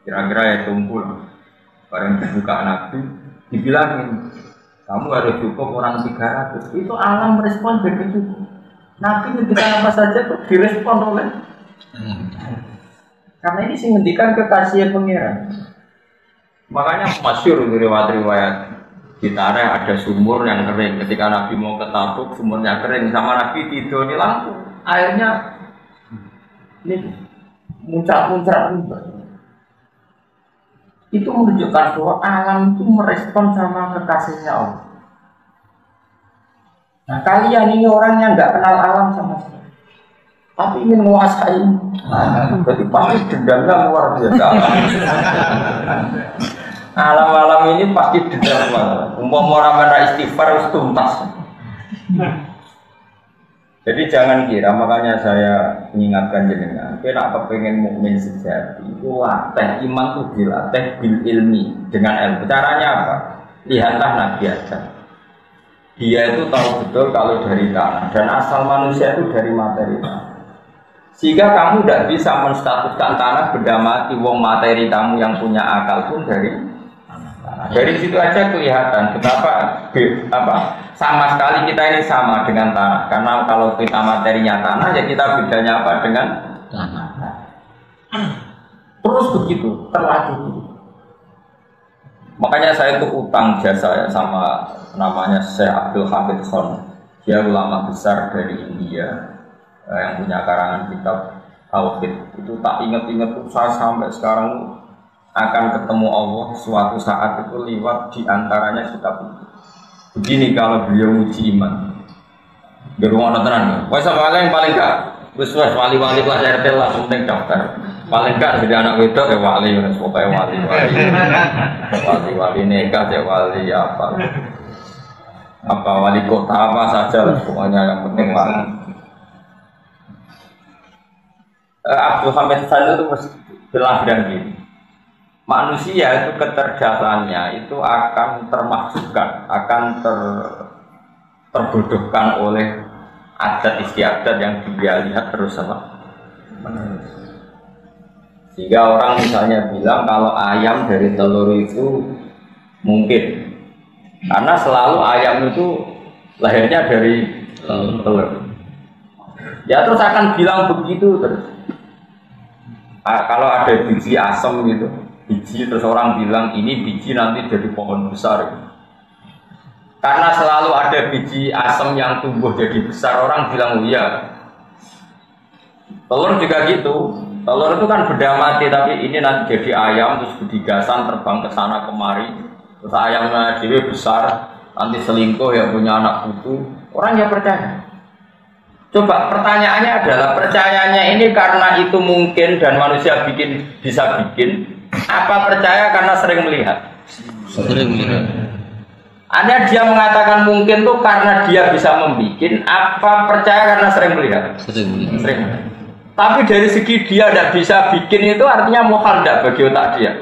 Kira-kira ya tumpul. Barang dibuka Nabi, dibilangin, kamu harus cukup orang 300. Itu alam merespon begitu. Nabi ngendikan apa saja tuh direspon oleh. Karena ini sih ngendikan kekasih pengiran. Makanya masyhur riwayat-riwayat kita ada sumur yang kering. Ketika Nabi mau ke Tabuk, sumurnya kering. Sama Nabi tidur di lampu, airnya ini muncrat-muncrat. Itu menunjukkan bahwa alam itu merespon sama kekasihnya Allah. Nah kalian ini orang yang nggak kenal alam sama sekali, tapi ingin menguasai. Jadi pasti dendamnya luar biasa. Alam-alam ini pasti dendam banget. Umpama orang istighfar harus tuntas. Jadi jangan kira, makanya saya mengingatkan jenengan, kita kepengen mukmin sejati itu latih iman itu dilatih bil ilmi dengan ilmu. Caranya apa? Lihatlah Nabi Adam. Dia itu tahu betul kalau dari tanah dan asal manusia itu dari materi tanah. Sehingga kamu tidak bisa menstatuskan tanah benda mati. Wong materi kamu yang punya akal pun dari tanah. Dari situ aja kelihatan betapa sama sekali kita ini sama dengan tanah. Karena kalau kita materinya tanah, ya kita bedanya apa dengan tanah. Terus begitu, terlalu. Makanya saya itu utang jasa ya sama namanya Syekh Abdul Hamid Khan. Dia ulama besar dari India yang punya karangan kitab Tauhid. Itu tak ingat-ingat tuh saya sampai sekarang akan ketemu Allah suatu saat itu lewat di antaranya kitab itu. Begini kalau beliau uji iman. Di rumah nontonan. Wes paling enggak wis wali-wali kelas RT lah penting daftar. Paling enggak jadi anak wedok ya wali, pokoknya wali nikah ya wali apa wali kota apa saja pokoknya yang penting wali. Abdul Hamid Khan itu bilang gini, manusia itu kecerdasannya itu akan termaksudkan, akan terbodohkan oleh adat istiadat yang dia lihat terus menerus. Sehingga orang misalnya bilang kalau ayam dari telur itu mungkin, karena selalu ayam itu lahirnya dari telur. Ya terus akan bilang begitu terus. Kalau ada biji asam gitu, biji terus orang bilang ini biji nanti jadi pohon besar. Karena selalu ada biji asam yang tumbuh jadi besar, orang bilang oh iya. Telur juga gitu. Telur itu kan benda mati, tapi ini nanti jadi ayam, terus bedigasan terbang ke sana kemari, terus ayamnya jadi besar, nanti selingkuh ya punya anak putu, orang ya percaya. Coba pertanyaannya adalah percayanya ini karena itu mungkin dan manusia bisa bikin, apa percaya karena sering melihat? Sering melihat. Ada dia mengatakan mungkin tuh karena dia bisa membuat, apa percaya karena sering melihat? Sering melihat. Tapi dari segi dia tidak bisa bikin itu artinya mohal tidak bagi otak dia.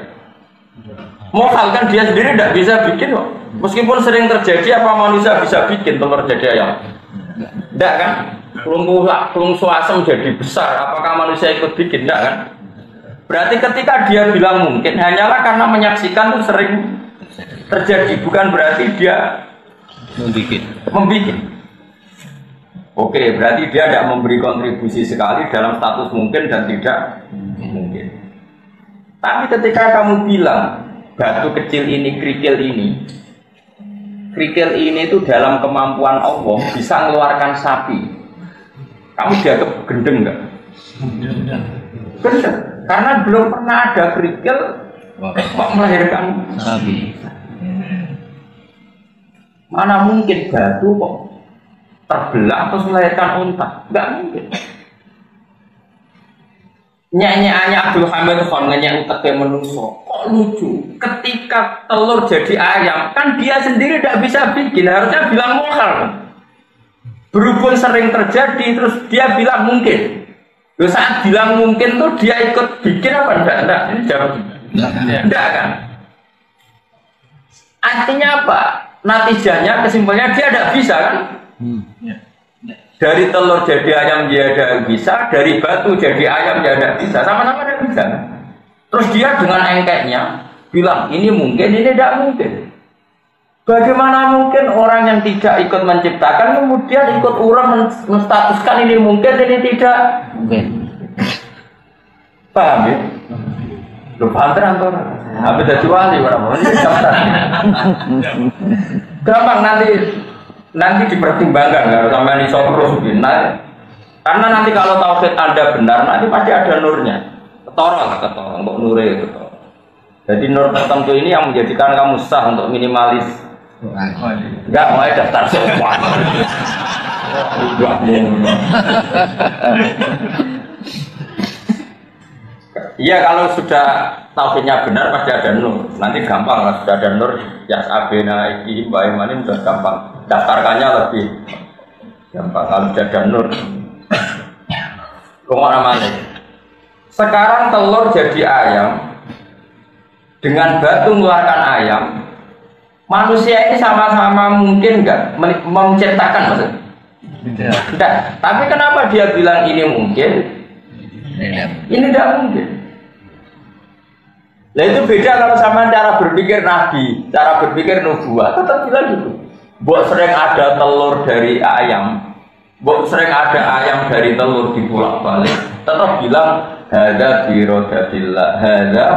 Mohal kan dia sendiri tidak bisa bikin kok. Meskipun sering terjadi, apa manusia bisa bikin telur jadi ayam? Tidak kan? Kelungsu asam jadi besar, apakah manusia ikut bikin? Tidak kan? Berarti ketika dia bilang mungkin, hanyalah karena menyaksikan itu sering terjadi, bukan berarti dia membikin. Oke, berarti dia tidak memberi kontribusi sekali dalam status mungkin dan tidak mungkin. Tapi ketika kamu bilang batu kecil ini, kerikil ini itu dalam kemampuan Allah bisa mengeluarkan sapi, kamu dianggap gendeng nggak? Gendeng, karena belum pernah ada kerikil kok melahirkan sapi. Mana mungkin batu kok terbelah terus melahirkan unta? Enggak mungkin. Nyanyiannya Abdul Hamid Khan nyanyi utek menungso. Kok lucu? Ketika telur jadi ayam, kan dia sendiri tidak bisa bikin. Harusnya bilang mohal. Berhubung sering terjadi, terus dia bilang mungkin. Lu saat bilang mungkin tuh dia ikut bikin apa enggak? Ini jawab. Enggak kan? Artinya apa? Natijahnya, kesimpulannya dia tidak bisa kan? Dari telur jadi ayam dia tidak bisa, dari batu jadi ayam dia tidak bisa, sama-sama tidak bisa. Terus dia dengan engkeknya bilang ini mungkin, ini tidak mungkin. Bagaimana mungkin orang yang tidak ikut menciptakan kemudian ikut orang menstatuskan ini mungkin, ini tidak mungkin? Paham ya? Lu paham terang tuh? Habis jadi wali orang ini gampang nanti dipertimbangkan kalau sama ini terus nah, karena nanti kalau tauhid Anda benar nanti pasti ada nurnya ketoro untuk nure ketoro. Jadi nur tertentu ini yang menjadikan kamu sah untuk minimalis enggak mau daftar semua iya kalau sudah tauhidnya benar pasti ada nur. Nanti gampang lah sudah ada nur ya abena iki baimane sudah gampang. Daftarkannya lebih gampang kalau sudah ada nur. Kemana mana? Sekarang telur jadi ayam dengan batu mengeluarkan ayam. Manusia ini sama-sama mungkin enggak menciptakan maksudnya? Tidak. Tapi kenapa dia bilang ini mungkin? Ini tidak mungkin. Nah itu beda kalau sama cara berpikir Nabi, cara berpikir nubuah. Tetap bilang gitu. Buat sering ada telur dari ayam, buat sering ada ayam dari telur dipulak balik. Tetap bilang hada birodatillah, hada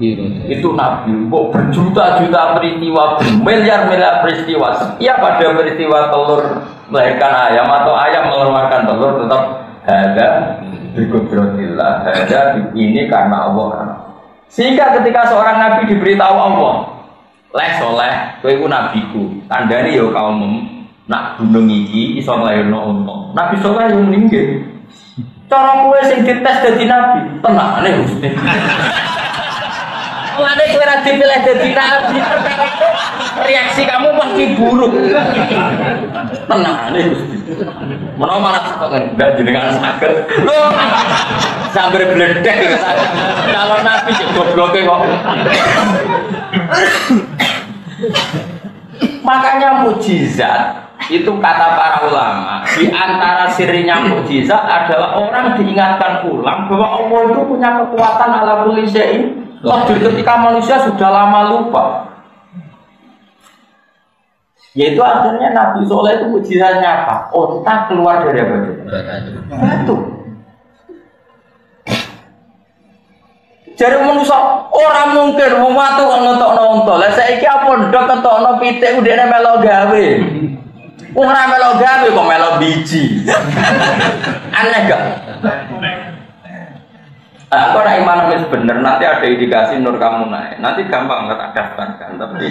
itu Nabi. Buat berjuta-juta peristiwa, bermiliar-miliar peristiwa. Setiap ada peristiwa telur melahirkan ayam atau ayam mengeluarkan telur tetap hada birodatillah, hada ini karena Allah. Sehingga ketika seorang nabi diberitahu Allah, leh soleh, kowe iku nabiku. Tandane ya kaum nak gunung iki iso nglairno unta. Nabi soleh yo meninggal. Cara kowe sing dites dadi nabi, tenane Gusti. Mulane kowe ra dipilih dadi nabi, reaksi kamu pasti buruk. Tenane Gusti. Menawa malah kok enggak jenengan saged. Sambil bledek gitu. Kalau nabi gobloke kok. Makanya mukjizat itu kata para ulama di antara sirinya mukjizat adalah orang diingatkan ulang bahwa Allah itu punya kekuatan ala kulli syai'in qadir ketika manusia sudah lama lupa. Yaitu akhirnya Nabi Soleh itu mukjizatnya apa? Onta keluar dari apa? Batu. Jadi manusia orang mungkin mau watu kok ngetokno unta. Lah saiki apa ndok ketokno pitik udene melo gawe. Wong ora melo gawe kok melo biji. Aneh gak? Aku ora iman wis bener nanti ada indikasi nur kamu naik. Nanti gampang tak daftarkan tapi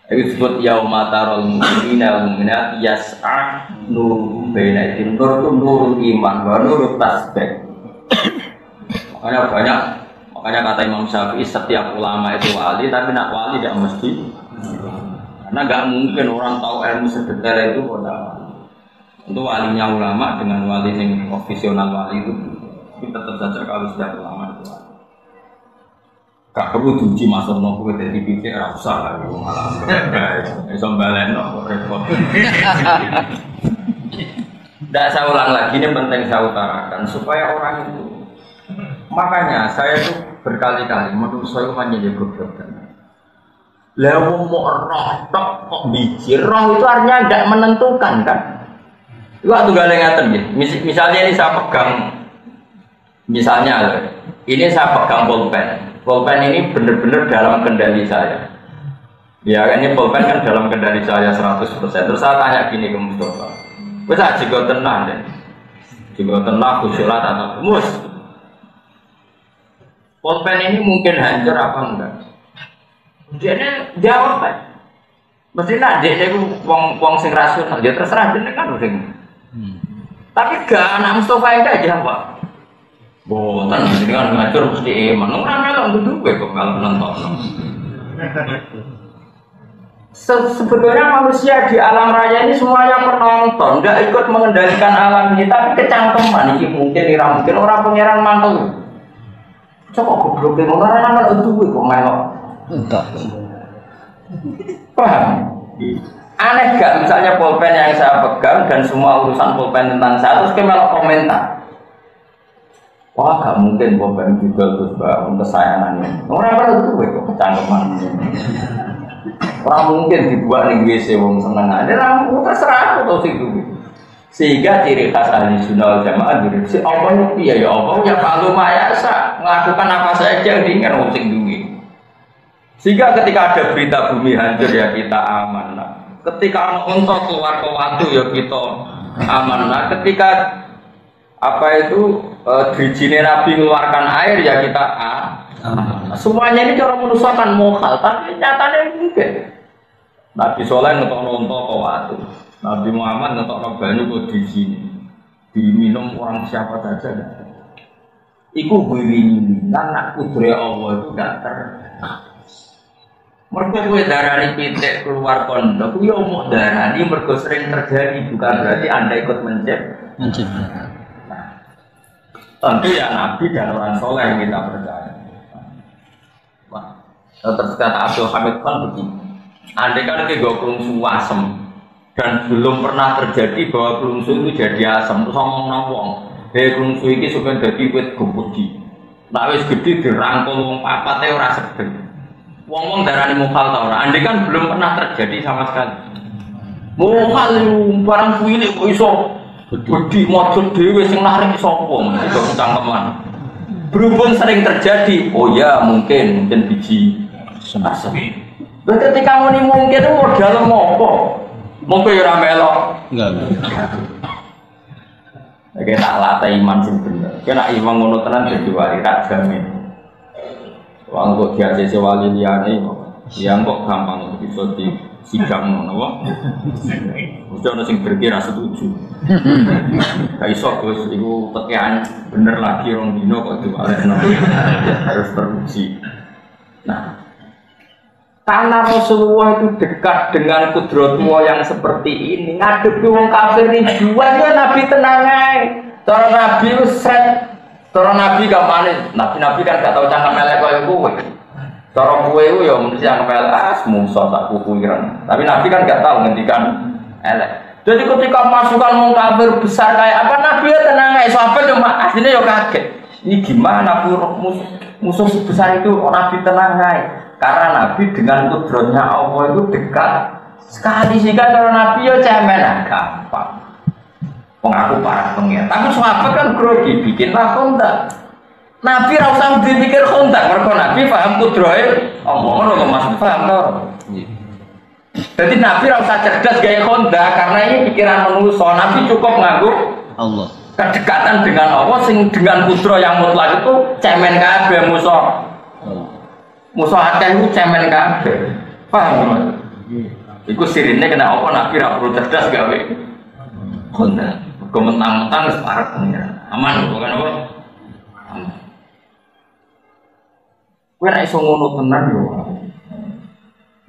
ini disebut yauma tarul mu'minina wal mu'minat yas'a nur baina idim nur itu nurul iman wa nurut tasbih. Makanya kata Imam Syafi'i setiap ulama itu wali, tapi nak wali tidak mesti. Karena nggak mungkin orang tahu ilmu sedetail itu pada untuk walinya ulama dengan wali yang profesional wali itu tetap saja kalau setiap ulama itu wali. Gak perlu diuji masuk nopo dari pikir rasa lah malah sombalen nopo repot. Tidak saya ulang lagi ini penting saya utarakan supaya orang itu. Makanya saya itu berkali-kali menurut saya menjadi goblok. Lah mau roh tok kok biji roh itu artinya tidak menentukan kan? Itu waktu gak ngaten ya. Misalnya ini saya pegang, misalnya ini saya pegang pulpen. Pulpen ini benar-benar dalam kendali saya. Ya ini pulpen kan dalam kendali saya 100%. Terus saya tanya gini ke Mustafa, wes aja gue tenang deh, juga tenang kusulat atau mus. Pulpen ini mungkin hancur apa enggak? Dia jawab kan, mesti nak dia itu wong sing rasional, dia terserah dia kan sing. Tapi gak anak Mustafa enggak jawab. Boten ini kan ngatur mesti iman. Ora melok kudu kowe kok kalau nonton. Sebetulnya manusia di alam raya ini semuanya penonton, nggak ikut mengendalikan alam ini, tapi kecangkeman ini mungkin, orang pangeran mantel. Coba gobloknya orang itu kok melok.
Entah.
Paham? Aneh gak misalnya pulpen yang saya pegang dan semua urusan pulpen tentang saya terus melok komentar. Wah, gak mungkin pulpen juga terus bangun kesayangannya. Orang itu kok kecangkeman. Orang mungkin dibuat nih WC wong seneng aja, orang terserah atau sih itu. Sehingga ciri khas ahli sunnah wal jamaah diri si Allah ya Allah ya kalau mayasa melakukan apa saja dengan wong sing duwe. Sehingga ketika ada berita bumi hancur ya kita aman. Ketika unta keluar ke watu ya kita aman. Ketika apa itu drijine Nabi mengeluarkan air ya kita semuanya ini cara manusia kan mokal, tapi nyatanya enggak. Nabi Soleh ngetokno unta ke watu, Nabi Muhammad ngetokno banyu ke di sini, diminum orang siapa saja. Iku wiling nak kudre Allah itu gak mergo kowe darani pitik keluar pondok, yo mau darani mergo sering terjadi, bukan berarti Anda ikut mencipta. Tentu ya Nabi dan orang soleh yang kita percaya. Terus kata Abdul Hamid Khan begini, andai kan kita kelungsu asem dan belum pernah terjadi bahwa kelungsu itu jadi asem, terus ngomong-ngomong, kelungsu ini sudah jadi wit gempudi, nak wis gede dirangkul wong papate ora sedeng, wong darani mukhal ta ora, andai kan belum pernah terjadi sama sekali. Mukhal barang kuwi kok iso gede model dhewe sing narik sapa, iso cangkeman. Berhubung sering terjadi, oh ya mungkin biji asem. Ketika muni mungkin itu modal apa? Mungkin ya ora melok.
Enggak.
Oke, tak latih iman sing bener. Kena iman ngono tenan dadi wali tak jamin. Wong kok diajese wali liyane yang kok gampang bisa di sidang ngono wae. Mesti ana sing berkira setuju. Ka iso Gus iku tekean bener lagi rong dino kok diwalekno. Harus teruji. Nah, karena Rasulullah itu dekat dengan kudratmu yang seperti ini, ngadepi wong kafir ribuan ya Nabi tenang ae. Cara Nabi usret, cara Nabi gamane, Nabi kan gak tau cangkem elek koyo kowe. Cara kowe ku ya mesti cangkem elek musuh tak kukuiran. Tapi Nabi kan gak tau ngendikan elek. Jadi ketika masukan wong kafir besar kayak apa Nabi ya tenang ae, sahabat cuma asline ya kaget. Ini gimana musuh sebesar itu Nabi tenang ae. Karena Nabi dengan kudratnya Allah itu dekat sekali sehingga kalau Nabi ya cemen gampang. Pengaku para pengen. Tapi sahabat kan grogi bikinlah kontak. Nabi ra usah dipikir kontak, mergo Nabi paham kudrate Allah ngono Mas paham to. Jadi Nabi ra usah cerdas gaya kontak karena ini pikiran manusia. Nabi cukup nganggo
Allah.
Kedekatan dengan Allah sing dengan kudrat yang mutlak itu cemen kabeh musuh. Musuh akeh itu cemen kabeh. Paham Mas? Iku sirine kena apa Nabi ra perlu cerdas gawe. Kondak. Mentang-mentang wis parek pengiran. Aman bukan apa? Aman. Kowe nek iso ngono tenan yo.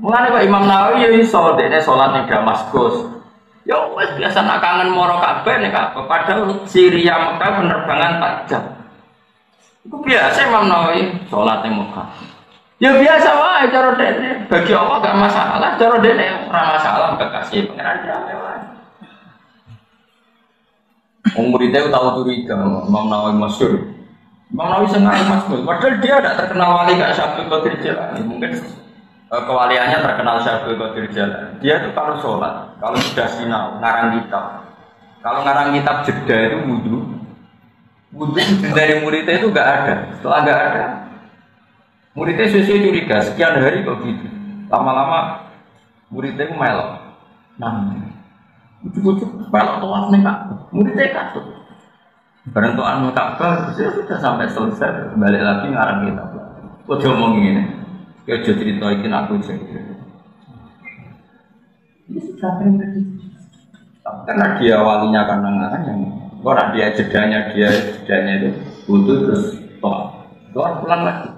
Mulane kok Imam Nawawi yo iso dekne salat ning Damaskus. Ya wis biasa nak kangen moro kabeh nek apa padahal Syria Mekah penerbangan 4 jam. Iku biasa Imam Nawawi salat ning Mekah. Ya biasa wae cara dene. Bagi Allah gak masalah, cara dene ora masalah kekasih pangeran dhewe wae. Wong muridnya tahu curiga Imam Nawawi masyhur. Imam Nawawi sengaja masyhur. Padahal dia tidak terkenal wali kayak Syaikhul Qadir Jailani. Mungkin kewaliannya terkenal Syaikhul Qadir Jailani. Dia itu kalau sholat, kalau sudah sinau, ngarang kitab. Kalau ngarang kitab jeda itu wudu. Wudu dari muridnya itu enggak ada. Setelah enggak ada, muridnya sesuai curiga, sekian hari kok gitu. Lama-lama muridnya melok. Nah, ujuk-ujuk melok tawaf nih kak, muridnya katut. Barang tuan Ka'bah, sudah sampai selesai, balik lagi ngarang kitab. Kok dia ngomong gini, ya udah ceritakan aku jadi. Ini sudah berarti. Karena dia walinya karena ngarang yang, orang dia jedanya itu butuh terus tawaf. Tawaf pulang lagi.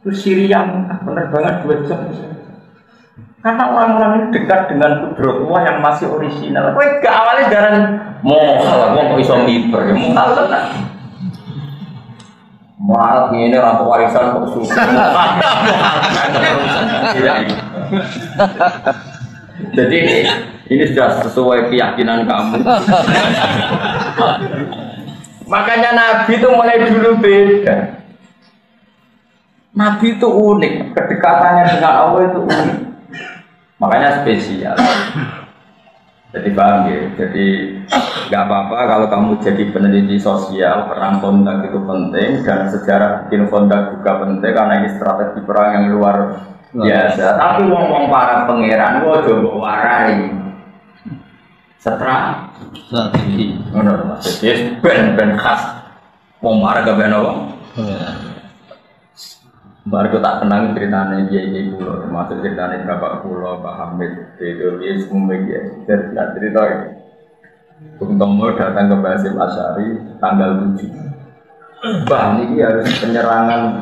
Terus Syria bener banget 2 jam. Karena orang-orang ini dekat dengan kudratullah yang masih orisinal. Kowe gak awalnya jaran mohal, kok iso miber, ya mohal tenan. Mahal ini rampok warisan kok suka. Jadi ini sudah sesuai keyakinan kamu. Makanya Nabi itu mulai dulu beda. Nabi itu unik, kedekatannya dengan Allah itu unik. Makanya spesial. Jadi paham ya? Jadi nggak apa-apa kalau kamu jadi peneliti sosial, perang kontak itu penting dan sejarah bikin kontak juga penting karena ini strategi perang yang luar biasa. Tapi wong-wong para pangeran gua coba warai strategi. Menurut Mas, jadi ben khas. Wong marah gak ben apa? Baru tak kenang ceritanya dia pulau, termasuk ceritanya bapak pulau, Pak Hamid, itu dia semua dia cerita ini. Bung Tomo datang ke Basim Asyari tanggal 7. Bah, ini harus penyerangan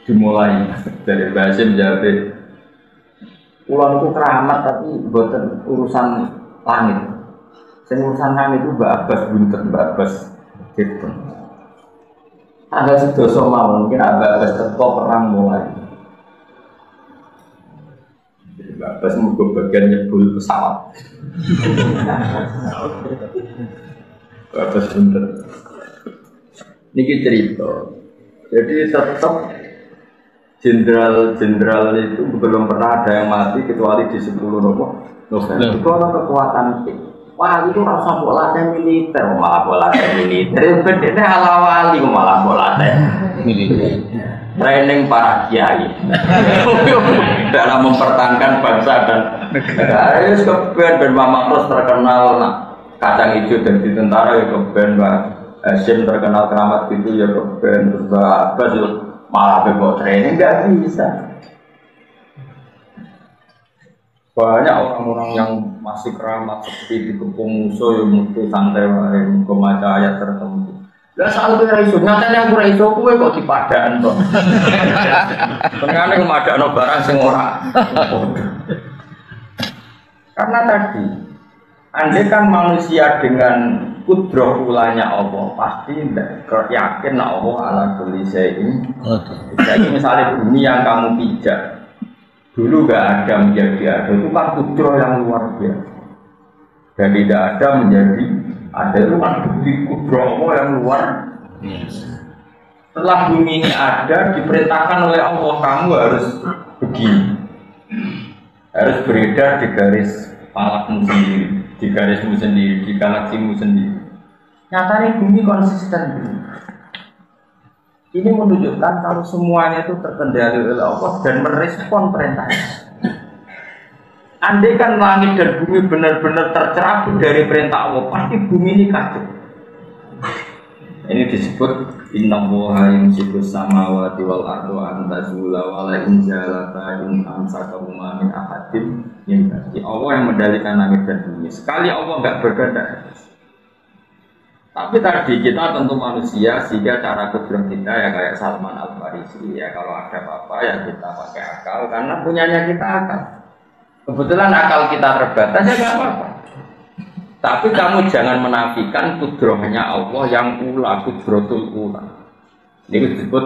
dimulai dari Basim Jabir. Pulau itu keramat tapi bukan urusan langit. Urusan langit itu Mbak Abbas buntet, Mbak Abbas gitu. Ada sedoso mau mungkin Mbak Abbas teko perang mulai. Jadi Mbak Abbas mau bagian nyebul pesawat. Mbak Abbas buntet. Ini cerita. Jadi tetap jenderal itu belum pernah ada yang mati kecuali di 10 November. Itu ada kekuatan itu. Wah itu rasa bola militer, malah bola militer. Ini halawali malah bola militer. Training para kiai dalam mempertahankan bangsa dan negara. Itu keben dan Mama Ros terkenal kacang hijau dan di tentara ya keben Mbak Hasyim terkenal keramat itu ya keben terus Mbak Abbas malah bebok training nggak bisa. Banyak orang-orang yang masih keramat seperti dikepung musuh yang mutu santai membaca ayat tertentu. Lah soal kowe ra iso, nyatane aku ra iso kowe kok dipadaan to. Penengane kemadakno barang sing ora. Karena tadi andai kan manusia dengan kudrah ulanya Allah pasti tidak yakin Allah ala kulli syai'in. Jadi misalnya bumi yang kamu pijak dulu gak ada menjadi ada, itu kan kudrah yang luar biasa. Dan tidak ada menjadi ada, itu kan bukti kudrah Allah yang luar biasa. Setelah bumi ini ada, diperintahkan oleh Allah, kamu harus begini, harus beredar di garis falakmu sendiri, di garismu sendiri, di galaksimu sendiri. Nyatanya bumi konsisten. Ini menunjukkan kalau semuanya itu terkendali oleh Allah dan merespon perintahnya. Andai kan langit dan bumi benar-benar tercerabut dari perintah Allah, pasti bumi ini kacau. Ini disebut innallaha yumsikus samawati wal arda an tazula wa la in zalata in amsakahuma min ahadin min ba'di. Allah yang mengendalikan langit dan bumi. Sekali Allah enggak berkehendak. Tapi tadi kita tentu manusia, sehingga cara kudrah kita ya kayak Salman Al-Farisi ya, kalau ada apa-apa ya kita pakai akal karena punyanya kita akal. Kebetulan akal kita terbatas ya nggak apa-apa. Tapi kamu jangan menafikan kudrahnya Allah yang ula, kudratul ula. Ini disebut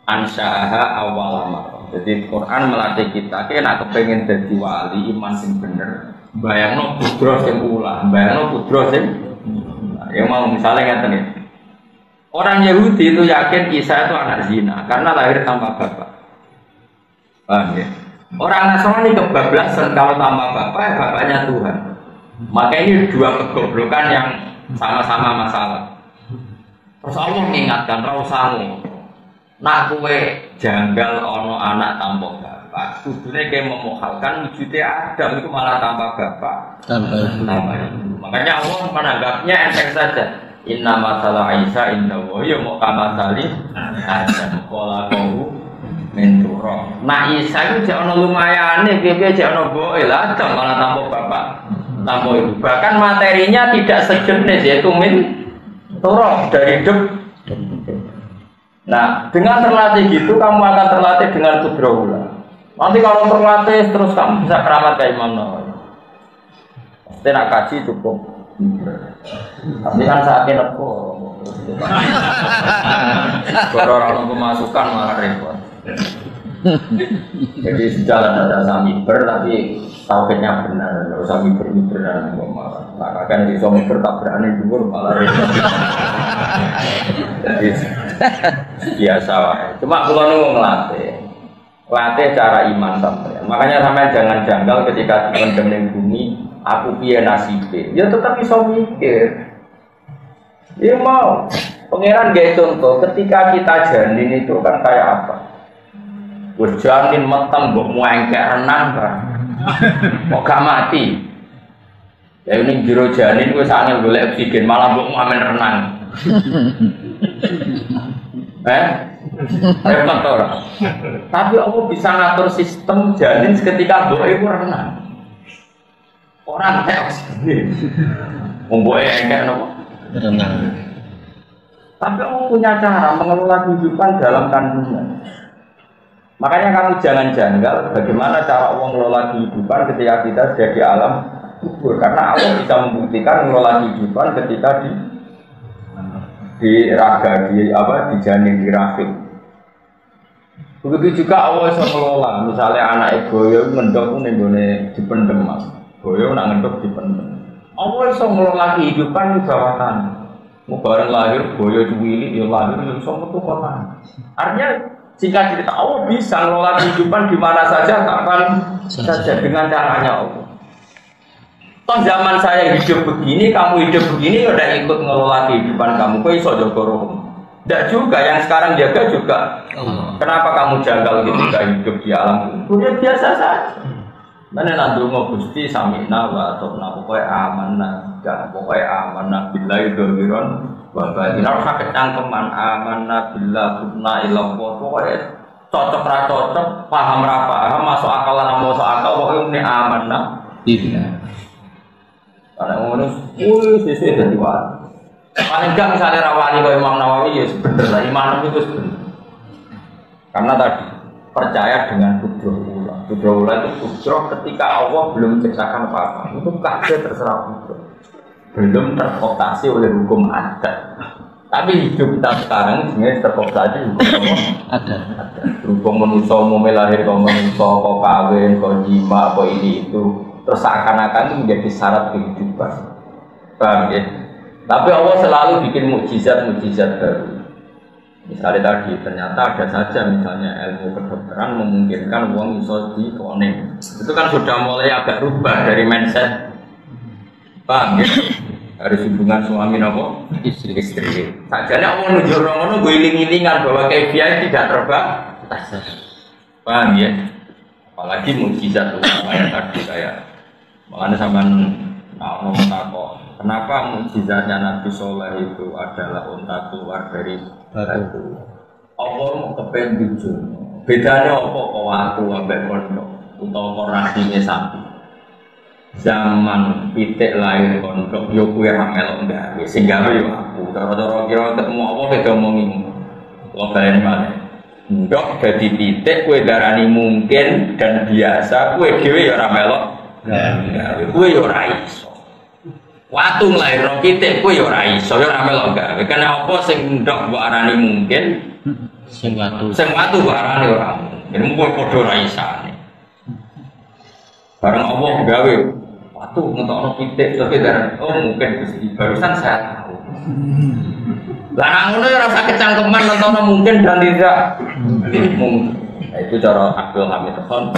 ansyaha awal. Jadi Quran melatih kita, kita kepengen jadi wali iman sing bener. Bayangno kudrah sing ula, bayangno kudrah sing yang mau misalnya kata nih, orang Yahudi itu yakin Isa itu anak zina karena lahir tanpa bapak. Paham ya? Orang Nasrani kebablasan kalau tanpa bapak ya bapaknya Tuhan. Maka ini dua kegoblokan yang sama-sama masalah. Terus Allah mengingatkan rausamu, nak kue janggal ono anak tanpa bapak. Kudune kayak memohalkan wujudnya Adam itu malah tanpa bapak. Tanpa ibu. Makanya Allah menanggapnya enteng saja. Inna masalah Isa inna wa ya muqamatali Adam qala qahu min turab. Nah Isa itu jek ono lumayane, piye-piye jek ono boe lah Adam malah tanpa bapak. Tanpa ibu. Bahkan materinya tidak sejenis yaitu min turab dari debu. Nah, dengan terlatih gitu kamu akan terlatih dengan kudrah. Nanti kalau terlatih terus kamu bisa keramat kayak Imam Nawawi. Pasti nak kaji cukup. Tapi kan saatnya neko. Kalau orang pemasukan malah repot. Jadi sejalan ada samiber tapi tauhidnya benar, nggak usah miber-miberan malah. Nah, kan di samiber tak berani dhuwur malah repot. Jadi biasa wae. Cuma kula nu ngelatih. Latih cara iman sampeyan. Makanya sampeyan jangan janggal ketika dipendem ning bumi, aku piye nasibe. Ya tetap iso mikir. Ya mau. Pangeran gawe contoh, ketika kita janin itu kan kayak apa? Wis janin meteng mbok muengkek renang kan. Kok gak mati. Ya ning jero janin wis angel golek oksigen malah mbok amen renang. Repot ora. Tapi Allah bisa ngatur sistem janin ketika mbok iku renang. Orang nek oksigen. Mbok engkek napa? Renang. Tapi Allah punya cara mengelola kehidupan dalam kandungan. Makanya kamu jangan janggal bagaimana cara Allah mengelola kehidupan ketika kita sudah di alam kubur. Karena Allah bisa membuktikan mengelola kehidupan ketika di raga, di janin, di rahim. Begitu juga Allah bisa mengelola. Misalnya anak boyo ngendok nenggone dipendem mas. Boyo nak ngendok dipendem. Allah bisa mengelola kehidupan di bawah tanah. Mau bareng lahir boyo cuwili ya lahir ya bisa metu kota. Artinya jika cerita Allah bisa mengelola kehidupan di mana saja, kapan saja dengan caranya Allah. Toh zaman saya hidup begini, kamu hidup begini, udah ikut mengelola kehidupan kamu. Kok iso jaga roh? Tidak juga, yang sekarang jaga juga. Kenapa kamu janggal ketika hidup di alam kubur? Ya biasa saja. Mana nandungo Gusti samina wa atobna pokoknya amanah, gak pokoknya amanah billahi dzamiron wa batinah sakit cangkeman amanah billah subna ilallah pokoknya cocok ra cocok, paham ra paham, masuk akal lan masuk akal pokoknya ini amanah iya. Karena ngono sesuk dadi wali. Paling gak misalnya ra wali kaya Imam Nawawi ya bener lah iman itu bener. Karena tadi percaya dengan kudroh. Kudroh itu kudroh ketika Allah belum menciptakan apa-apa. Itu kabeh terserah kudroh. Belum terkooptasi oleh hukum adat. Tapi hidup kita sekarang sebenarnya terkooptasi hukum adat. Hukum manusia umum lahir, kau manusia, kau kawin, kau jima, kau ini itu. Terus seakan-akan itu menjadi syarat kehidupan. Paham ya? Tapi Allah selalu bikin mukjizat-mukjizat baru. Misalnya tadi, ternyata ada saja misalnya ilmu kedokteran memungkinkan uang bisa dikonek. Itu kan sudah mulai agak rubah dari mindset. Paham ya? Harus hubungan suami apa? Istri. Sajanya Allah nunjuk orang-orang guling-gilingan bahwa kebiasaan tidak terbatas. Paham ya? Apalagi mukjizat ulama yang tadi kayak makanya sampean ngomong takok. Kenapa mukjizatnya Nabi Soleh itu adalah unta keluar dari batu? Allah mau kepengen jujur. Bedanya apa kok waktu ambek pondok utawa rahime sapi. Zaman pitik lahir pondok yo kuwi ra melok gawe sing gawe yo aku. Cara-cara kira ketemu apa beda omongi. Kok balen maneh. Ndok dadi pitik kowe darani mungkin dan biasa kowe dhewe ya ora melok. Gawe kowe yo ora iso. Watu nglairno pitik kowe ya ora iso, ya ora melok gawe. Karena apa sing ndok mbok arani mungkin, sing watu mbok arani ora mungkin. Mung padha ora isane. Bareng Allah gawe watu ngetokno pitik tapi darani oh mungkin Gusti barusan saya tahu. Lah nek ngono ya rasa kecangkeman nonton mungkin dan tidak mungkin. Nah, itu cara Abdul Hamid Khan.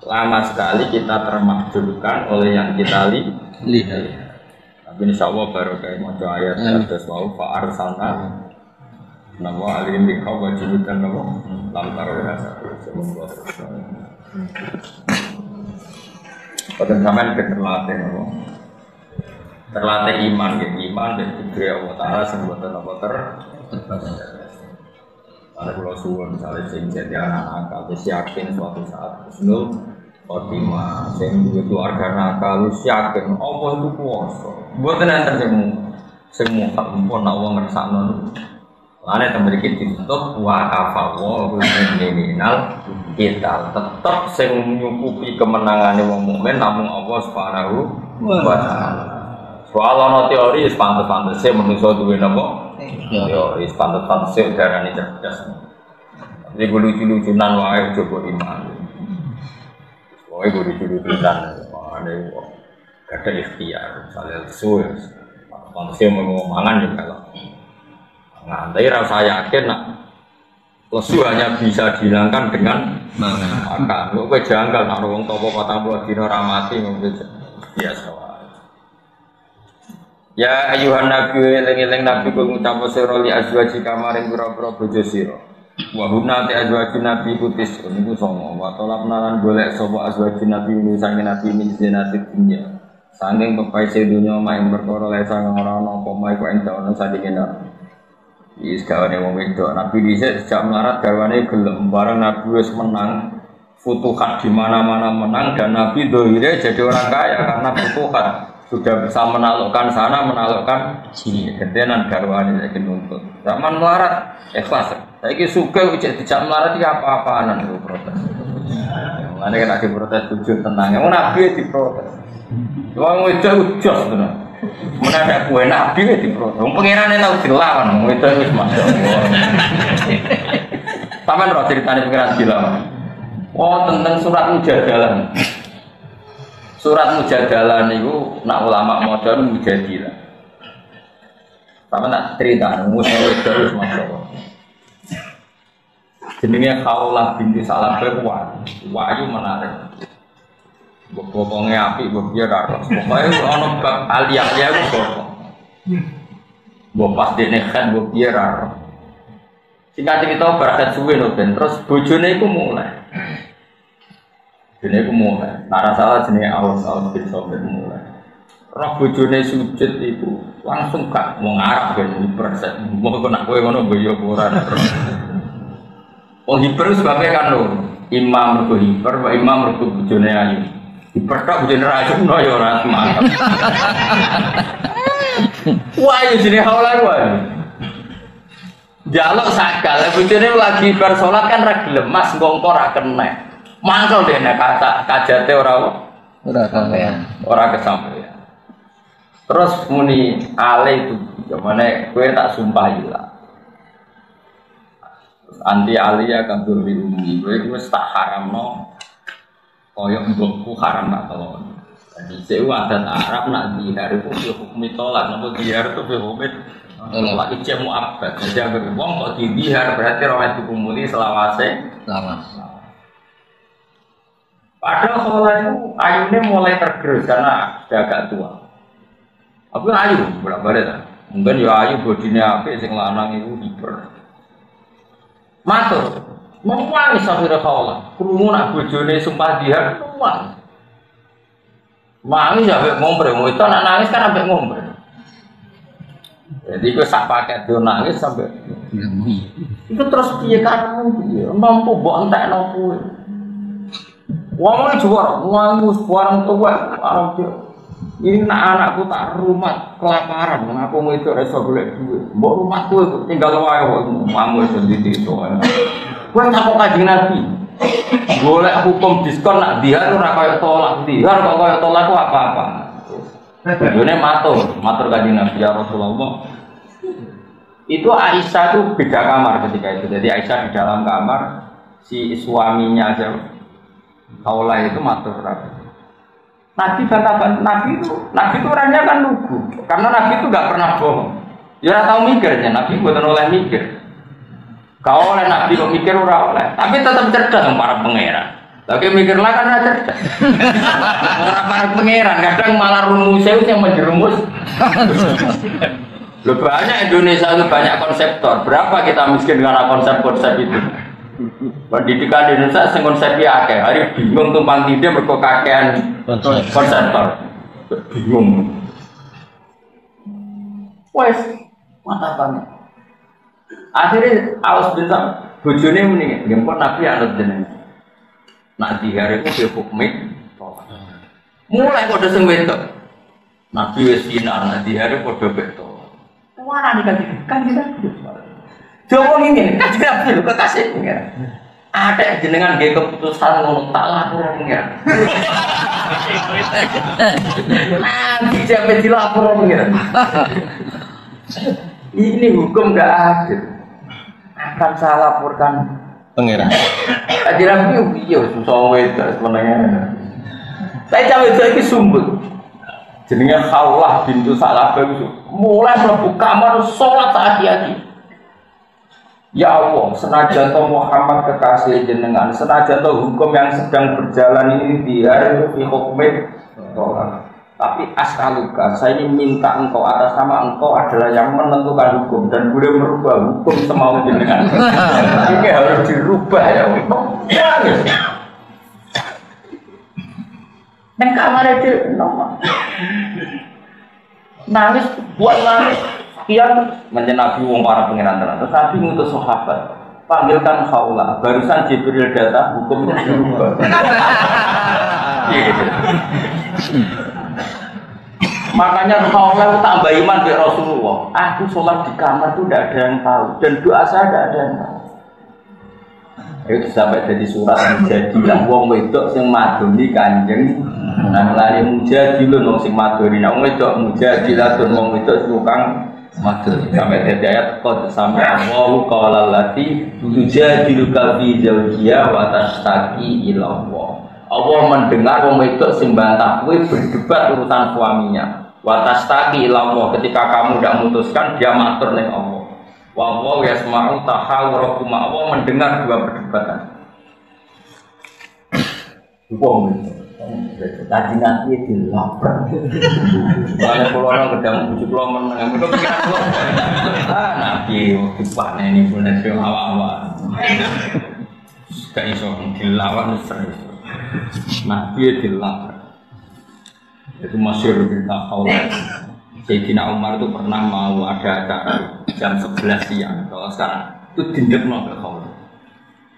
Lama sekali kita termakjubkan oleh yang kita lihat. Tapi insyaallah baru kayak maca ayat terus mau fa arsalna nama alim bi kawajibutan nama lam tarawih semoga pada zaman terlatih nama terlatih iman dan kudri Allah Ta'ala sembuatan apa ada pulau suwon misalnya sing jadi anak akal yakin suatu saat husnul khotimah sing duwe keluarga nakal yakin Allah itu kuwasa mboten enten semua tak mumpun Allah ngersakno Lane temriki ditutup wa afawu minal kita. Tetep sing nyukupi kemenangane wong mukmin namung Allah Subhanahu wa taala. Soal ana teori wis pantes-pantese menungso duwe napa? Teori pantes-pantese darane cerdas. Iki lucu-lucunan wae coba iman. Wae lucu-lucunan wae gak ada ikhtiar, misalnya suwe, pantasnya mau mangan juga kalau ngantai rasa yakin nak lesu hanya bisa dihilangkan dengan makan. Lu kue janggal nak orang topo patang buat dino ramati mungkin biasa. Ya ayuhan nabi eling-eling nabi ku ngucap sira li azwaji kamaring pira-pira bojo sira. Wa hunna ta azwaji nabi putis niku songo. Wa talabna lan golek sapa azwaji nabi sange nabi min zinatid dunya. Sanging pepaise dunya main perkara lesa ora ana apa mae kok entuk ana sadikene. Wis gawane wong wedok nabi dhisik sejak melarat gawane gelem bareng nabi wis menang futuhat di mana-mana menang dan nabi dohire jadi orang kaya karena futuhat. Sudah bisa menaklukkan sana, menaklukkan sini. Gentenan garwane saiki nuntut. Zaman melarat ikhlas. Saiki sugih ujek dijak melarat iki apa-apaan itu protes. Mane nek diprotes tujuh tenang. Wong nabi diprotes. Wong wedok jos tenan. Menadak kue nabi diprotes. Wong pangerane tau dilawan, wong wedok wis masyaallah. Sampeyan ora critane pangeran dilawan. Oh, tentang surat Mujadalah. Surat Mujadalah niku nak ulama modern Mujadilah. Sama nak cerita musuh terus masyaallah. Jenenge Khawlah binti Salam Berwan. Wahyu menarik. Bokongé apik mbok piye ra. Pokoke ana bab aliyah-aliyah ku kok. Mbok pas dene kan mbok piye ra. Singkat cerita berakhir suwe lho ben terus bojone iku mulai. Dene iku mulai. Nek salah jenenge Aus bin Sabit mulai. Roh bojone sujud iku langsung gak wong Arab ben hiperset. Mbok kok nak kowe ngono boyo ora. Wong hiper sebabnya kan lho. Imam mergo hiper, imam mergo bojone ayu. Hiper tok bojone ra ayu no ya ora mantap. Wah, yo jenenge haula wae. Jaluk sakal, bojone lagi bar salat kan ra gelem, Mas ngongko ra kenek. Mangkel dene kata kajate ora sampeyan. Ora kesampeyan. Terus muni ale itu jamane kowe tak sumpahi lah. Anti alia kan durbi umi, kowe wis tak haramno koyo mbokku haram nak telon. Jadi seu adat Arab nak dihar itu hukum tolak, napa dihar itu hukum tolak ijmu abad. Jadi agar wong kok dihar berarti ora dikumuli selawase lama. Padahal soalnya itu ayunya mulai tergerus karena sudah agak tua. Tapi ayu berapa ya? Mungkin ya ayu bodinya apik sing lanang itu hiper. Matur, mau nangis sampai rekaulah. Krungu nak bojone sumpah dihar tuan. Nangis sampai ngombre, mau itu nak nangis kan sampai ngombre. Jadi itu sak paket dia nangis sampai. Itu terus piye kamu dia mampu buat entek nopo. Wong juara, wong barang tua, barang dia. Ini anakku tak rumah kelaparan, aku mau itu rasa golek duit. Mbok rumahku tinggal wae kok mamu sendiri itu. Kowe tak Kanjeng Nabi. Golek hukum diskon nak dihar ora kaya tolak, dihar kok kaya tolak ku apa-apa. Jone matur Kanjeng Nabi ya Rasulullah. Itu Aisyah tuh beda kamar ketika itu. Jadi Aisyah di dalam kamar, si suaminya aja Kaulah itu matur Nabi kata Nabi itu orangnya kan lugu karena Nabi itu nggak pernah bohong. Ya ora tahu mikirnya Nabi bukan oleh mikir. Kau oleh Nabi kok mikir ora oleh, tapi tetap cerdas para pangeran. Tapi mikirlah karena cerdas. Orang para pangeran kadang malah rumusnya yang menjerumus. Lebih banyak Indonesia itu banyak konseptor. Berapa kita miskin karena konsep-konsep itu? Pendidikan di Indonesia sing konsep akeh, hari bingung tumpang tindih mergo kakean konseptor. Bingung. Wes, mata banget. Akhirnya Aus bin Sam bojone muni, "Nggih Nabi anut jenengan." Nak dihare ku hukme. Mulai kode sing wedok. Nabi wis sinar, nak dihare padha beto. Warane kan kita. Coba ngene, kanjeng Nabi lho kekasih pengen. Ada jenengan nggih keputusan ngono tak lapor pengen. Nanti sampai dilapor pengen. Ini hukum enggak adil. Akan saya laporkan
pengiran.
Kanjeng Nabi yo susah wedok semenenge. Saya cawe iki sumbut. Jenenge Khawlah bintu Salabah itu mulai mlebu kamar salat hati-hati. Ya Allah, senajan to Muhammad kekasih jenengan, senajan to hukum yang sedang berjalan ini biar fi hukmin tolak. Tapi askaluka, saya ini minta engkau atas nama engkau adalah yang menentukan hukum dan boleh merubah hukum semau jenengan. Ini harus dirubah ya Allah. Dan kamar itu nangis buat nangis. Kian menjenabi wong para pengiran tenan. Terus Nabi ngutus sahabat, panggilkan Khawlah. Barusan Jibril datang, hukumnya dirubah. Gitu. Makanya Khawlah tambah iman ke Rasulullah. Aku sholat di kamar itu tidak ada yang tahu dan doa saya tidak ada yang tahu. Itu sampai jadi surat Mujadilah wong wedok sing madoni kanjeng. Nah lari Mujadilun wong sing madoni. Nah wong wedok Mujadilah wong wedok tukang matur sampai dari ayat qad sampai Allahu qala allati tujadiluka fi zawjiha wa tashtaki ila Allah. Allah mendengar wong wedok sing bantah kowe berdebat urusan suaminya. Wa tashtaki ila Allah, ketika kamu tidak memutuskan dia matur ning Allah. Wa Allah yasma'u tahawurakum, Allah mendengar dua perdebatan. Wong tadi nanti dilapor. Kalau pulau kedam bujuk pulau menang, itu pikiran nabi waktu ini bulan itu awal. Gak iso dilawan serius. Nabi dilapor. Itu masyhur berita Khawlah. Sayyidina Umar itu pernah mau ada acara jam 11 siang. Kalau sekarang itu dindekno ke Khawlah.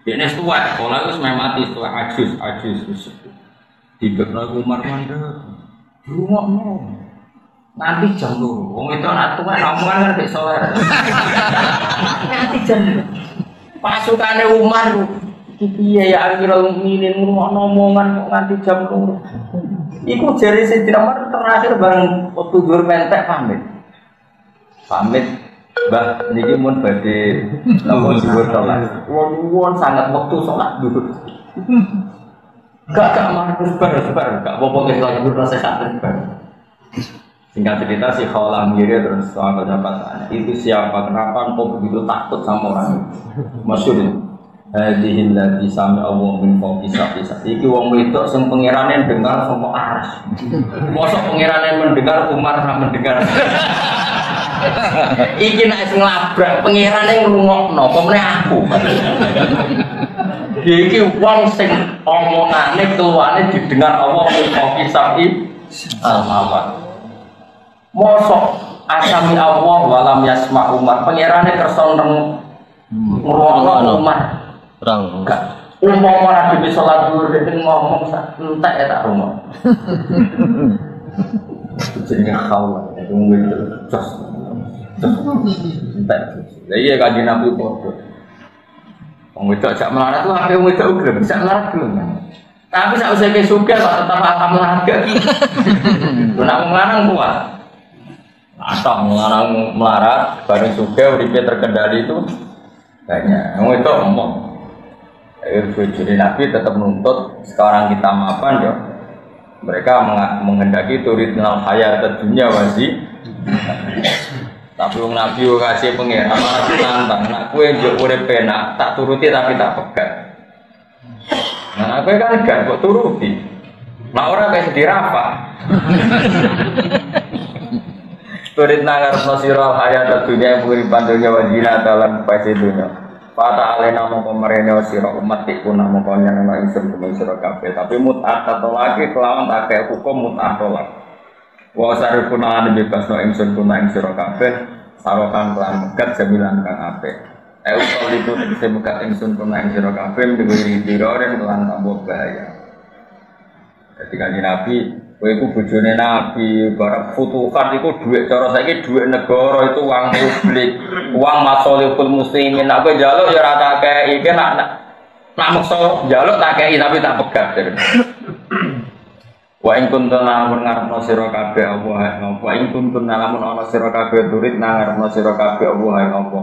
Dia ini tua, Khawlah itu memang mati tua, ajus. Dibekno Umar mandek. Rungokno. Nanti jam 2. Wong itu anak tua omongan kan gak soleh. Nanti jam 2. Pasukane Umar iki piye ya Amirul Mukminin rungokno omongan kok nganti jam 2. Iku jare Sayyidina Umar terakhir bareng tujuh mentek pamit. Mbah niki mun badhe napa dhuwur salat. Wong sangat wektu salat dhuwur. Gak sebar, gak apa-apa kita lagi berproses sebar. Singkat cerita si Khawlah mirip terus soal pendapatannya. Itu siapa? Kenapa engkau begitu takut sama orang? Masyhur. Hadhil lati sami Allah min fawqi sab'isa. Iki wong wedok sing pengirane dengar saka aras. Mosok pengirane mendengar Umar ora mendengar. Iki nek sing labrak pengirane ngrungokno, apa meneh aku. Iki wong sing omongane keluane didengar Allah min sa'i al-mawat. Mosok asami Allah walam yasma Umar pengirane kersa ngrungokno Umar. Rang enggak. Umpama ora dhewe salat dhuwur dhewe ngomong sak entek ya tak rumah. Jenenge Khawlah itu mung jos. Entek. Lah iya kanjeng Nabi padha. Wong wedok jak melarat tuh akeh wong wedok gelem, jak melarat gelem. Tapi sak usah ke sugih kok tetep melarat. Lha nek wong lanang kuat. Atau wong melarat bareng sugih uripe terkendali itu banyak. Wong wedok ngomong. Jadi Nabi tetap menuntut sekarang kita maafkan ya. Mereka menghendaki turidnal hayat dunya wasi. Tapi wong Nabi kasih pengen amanah nantang. Nak kue njuk urip penak tak turuti tapi tak pegat. Nah kowe kan gak kok turuti. Nah ora kaya dirapa. Turidna ngarepno sira hayat dunya puripan dunya wajina dalam pasti dunya. Fata alena mongko merene sira umat iku namung nyenengno ingsun kuwi sira kabeh tapi mut'ah lagi kelawan akeh hukum mut'ah tolak. Wa sarifuna bebasno ingsun kuna ing sira kabeh sarokan kelan megat jamilan kang apik. Utawa itu tegese megat ingsun kuna ing sira kabeh duwe dira kelan tambah bahaya. Ketika Nabi Kowe iku bojone Nabi, barang futuhat iku dhuwit cara saiki dhuwit negara itu uang publik, uang masolihul muslimin. Nek kowe njaluk ya ora tak kei, iki nak maksa njaluk tak kei tapi tak pegat. Wa in kuntum lamun ngarepno sira kabeh Allah ngapa in kuntum lamun ana sira kabeh turid nang ngarepno sira kabeh Allah ngapa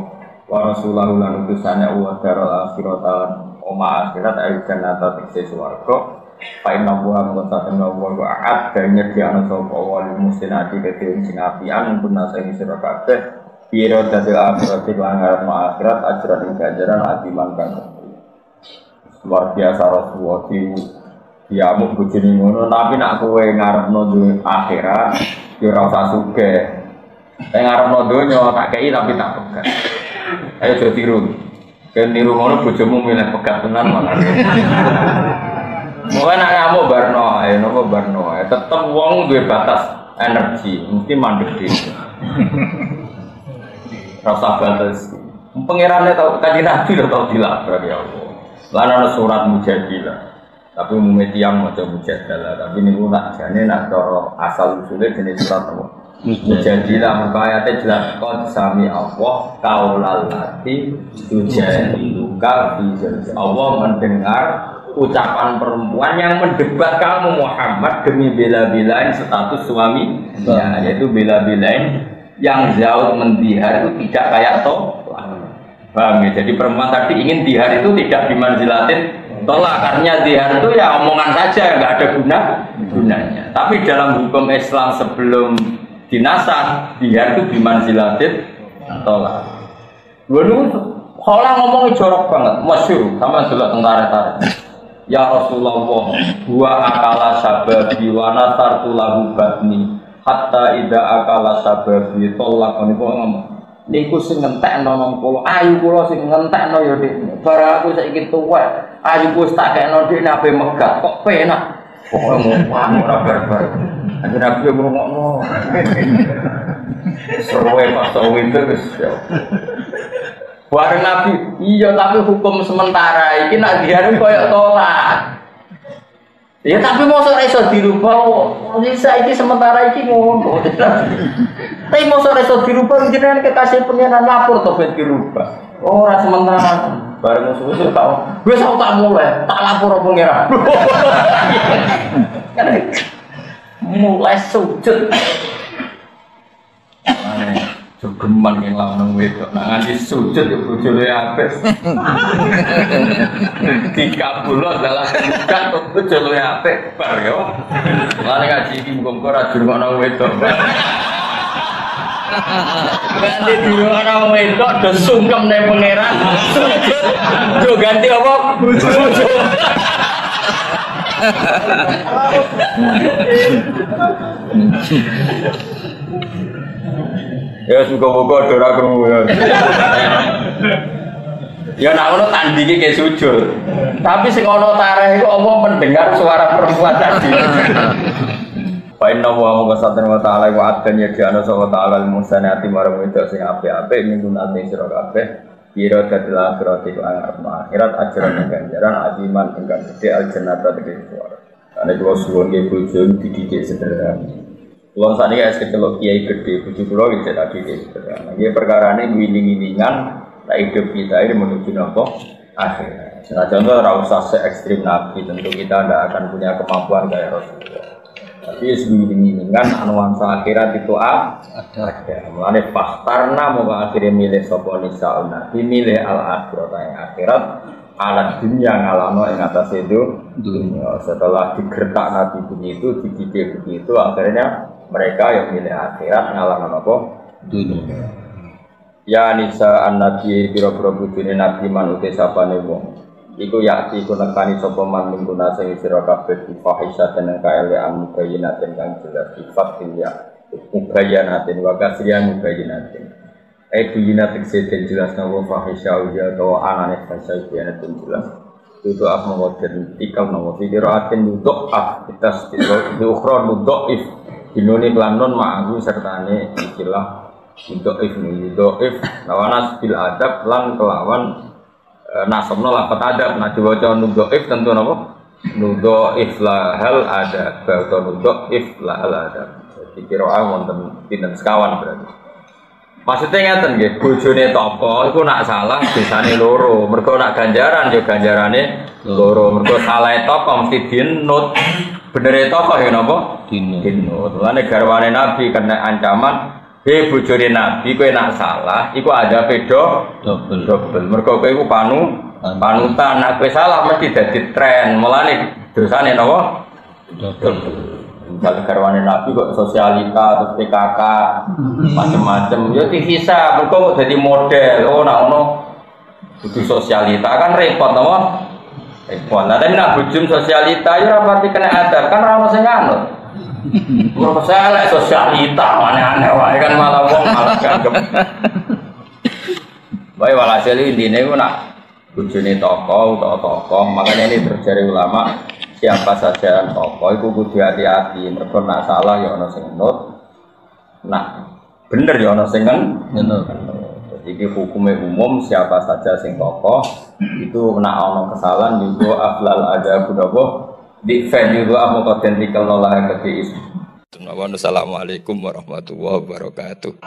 wa rasulahu lan utusane Allah darul akhiratan oma akhirat ayu jannata tekse swarga. Pak Inna Buha mengatakan bahwa wa'ad dan nyediakan sapa wali mustinati ketiung sing apian pun nasa ini sira kabeh biro dadil akhirat langgar ma akhirat ajaran ing ganjaran adiman kang luar biasa Rasulullah dia mau bojone ngono tapi nak kowe ngarepno duwe akhirat ya ora usah sugih nek ngarepno donya tak kei tapi tak pegat ayo aja tiru kan niru ngono bojomu milih pegat tenan malah. Mau nak ngamuk barno, nopo barno, tetep wong duwe batas energi, mesti mandek dhewe. Rasa batas. Pangerane tau kanjeng Nabi lho tau dilabrak ya Allah. Lan ana surat Mujadilah. Tapi umumnya tiyang maca Mujadilah, tapi niku nak jane nak cara asal usule jenis surat apa? Mujadilah merkayate jelas qad sami Allah qaulal lati tujadiluka fi Allah mendengar ucapan perempuan yang mendebat kamu Muhammad demi bela-belain status suami ya, yaitu bela-belain yang jauh mendihar itu tidak kayak tolak. Paham ya? Jadi perempuan tadi ingin dihar itu tidak dimanzilatin tolak karena dihar itu ya omongan saja nggak ada gunanya. Tapi dalam hukum Islam sebelum dinasah dihar itu dimanzilatin tolak. Dulu kalau ngomongnya jorok banget, masyhur sama juga tentara. Ya Rasulullah, gua akala sababi wa nasartu lahu batni hatta ida akala sababi tolak niku ngomong. Niku sing ngentekno nang kula, ayu kula sing ngentekno ya Dik. Barang aku saiki tuwek, ayu wis tak kekno Dik nabe megat kok penak. Pokoke ngomong ora barbar. Anjir aku ngrungokno. Seruwe pas itu wis. Bareng Nabi, iya tapi hukum sementara ini nak diharum koyok tolak. Ya tapi mosok iso dirubah, bisa iki sementara iki ngono. Tapi mosok iso dirubah jenengan kekasih penyenan lapor to ben dirubah. Ora sementara. Bareng musuh-musuh tau. Wis aku tak mulai, tak lapor pengiran. Mulai sujud. Jogeman yang lanang wedok, nak nganti sujud ya bojone apik. Dikabulot dalam bukan bojone apik bar yo. Mane ngaji iki muga-muga ora dirungokno wedok. Ganti dirungokno wedok do sungkem ning pangeran. Yo ganti apa? Bojo. Ya suka-suka ora krungu ya. Ya nak ngono tandinge ke sujud. Tapi sing ana tareh iku apa mendengar suara perempuan tadi. Wa inna wa ta'ala wa ta'ala wa adan ya ana sawa ta'ala al-musanati marang wedok sing apik-apik minggu ate sira kabeh. Kira dadil akhirat iku akhirat ajaran ganjaran adiman ingkang gedhe al-jannata tegese suara. Ane kula suwun nggih bojo dididik sederhana. Kalau saat ini es kecelok kiai gede, bujuk pulau itu tadi gitu. Ini perkara ini wiling-wilingan, tak hidup kita ini menuju nopo akhir. Nah contoh rasa se ekstrim nabi, tentu kita tidak akan punya kemampuan kayak Rasulullah. Tapi wiling-wilingan nuansa akhirat itu ada. Mulanya pastarna mau akhirnya milih sopo nisa'un nabi, milih al-akhirat yang akhirat. Alat dunia ngalano yang atas itu dunia. Setelah digertak nabi begitu, dididik begitu, akhirnya mereka yang milih akhirat ngalano apa? Dunia. Ya nisa an-nabi biro-biro bujuni nabi manute sapane wong. Iku yakti ku nekani sapa man mingguna sing sira kabeh fahisah dan kaelean mubayyinatin kang jelas sifat ya. Mubayyinatin wa kasriyan mubayyinatin. Buyinatik seden jelas nawa fahisya uja atau anane fahisya buyinatin jelas itu apa mengkodir ikal nawa fikiraatin nudok kita diukhra nudok if binuni kelanon ma'ahu sertane ikilah nudok if lawanas bil adab lan kelawan nasabna lapat adab nah diwaca nudok if tentu nawa nudo iflahal ada, atau nudo iflahal ada. Jadi kira wonten pinten sekawan berarti. Maksudnya ngeten nggih, bojone toko iku nak salah bisane loro. Mergo nak ganjaran yo ganjarane loro. Mergo salah toko mesti dinut. Benere toko ya napa? Dinut. Mulane garwane Nabi kena ancaman, "He bojone Nabi kowe nak salah iku ada pedo double. Mergo kowe iku panutan, nak kowe salah mesti dadi tren. Mulane dosane napa? Double. Kalau karwane Nabi kok sosialita terus PKK macam-macam ya dihisab mergo kok dadi model nak ono kudu sosialita kan repot apa repot lah tapi nak bujum sosialita ya ora pati kena adab kan ora ono sing anut mergo elek sosialita aneh-aneh wae kan malah wong malah ganggep wae walhasil intine ku nak bujune tokoh utawa tokoh makanya ini terjadi ulama siapa saja tokoh itu kudu hati-hati mergo nak salah ya ana sing nut nak bener ya ana sing nut jadi iki hukume umum siapa saja sing tokoh itu nak ana kesalahan juga aflal ada kudapo di fan juga amokaten dikelolak ke is. Assalamualaikum warahmatullahi wabarakatuh.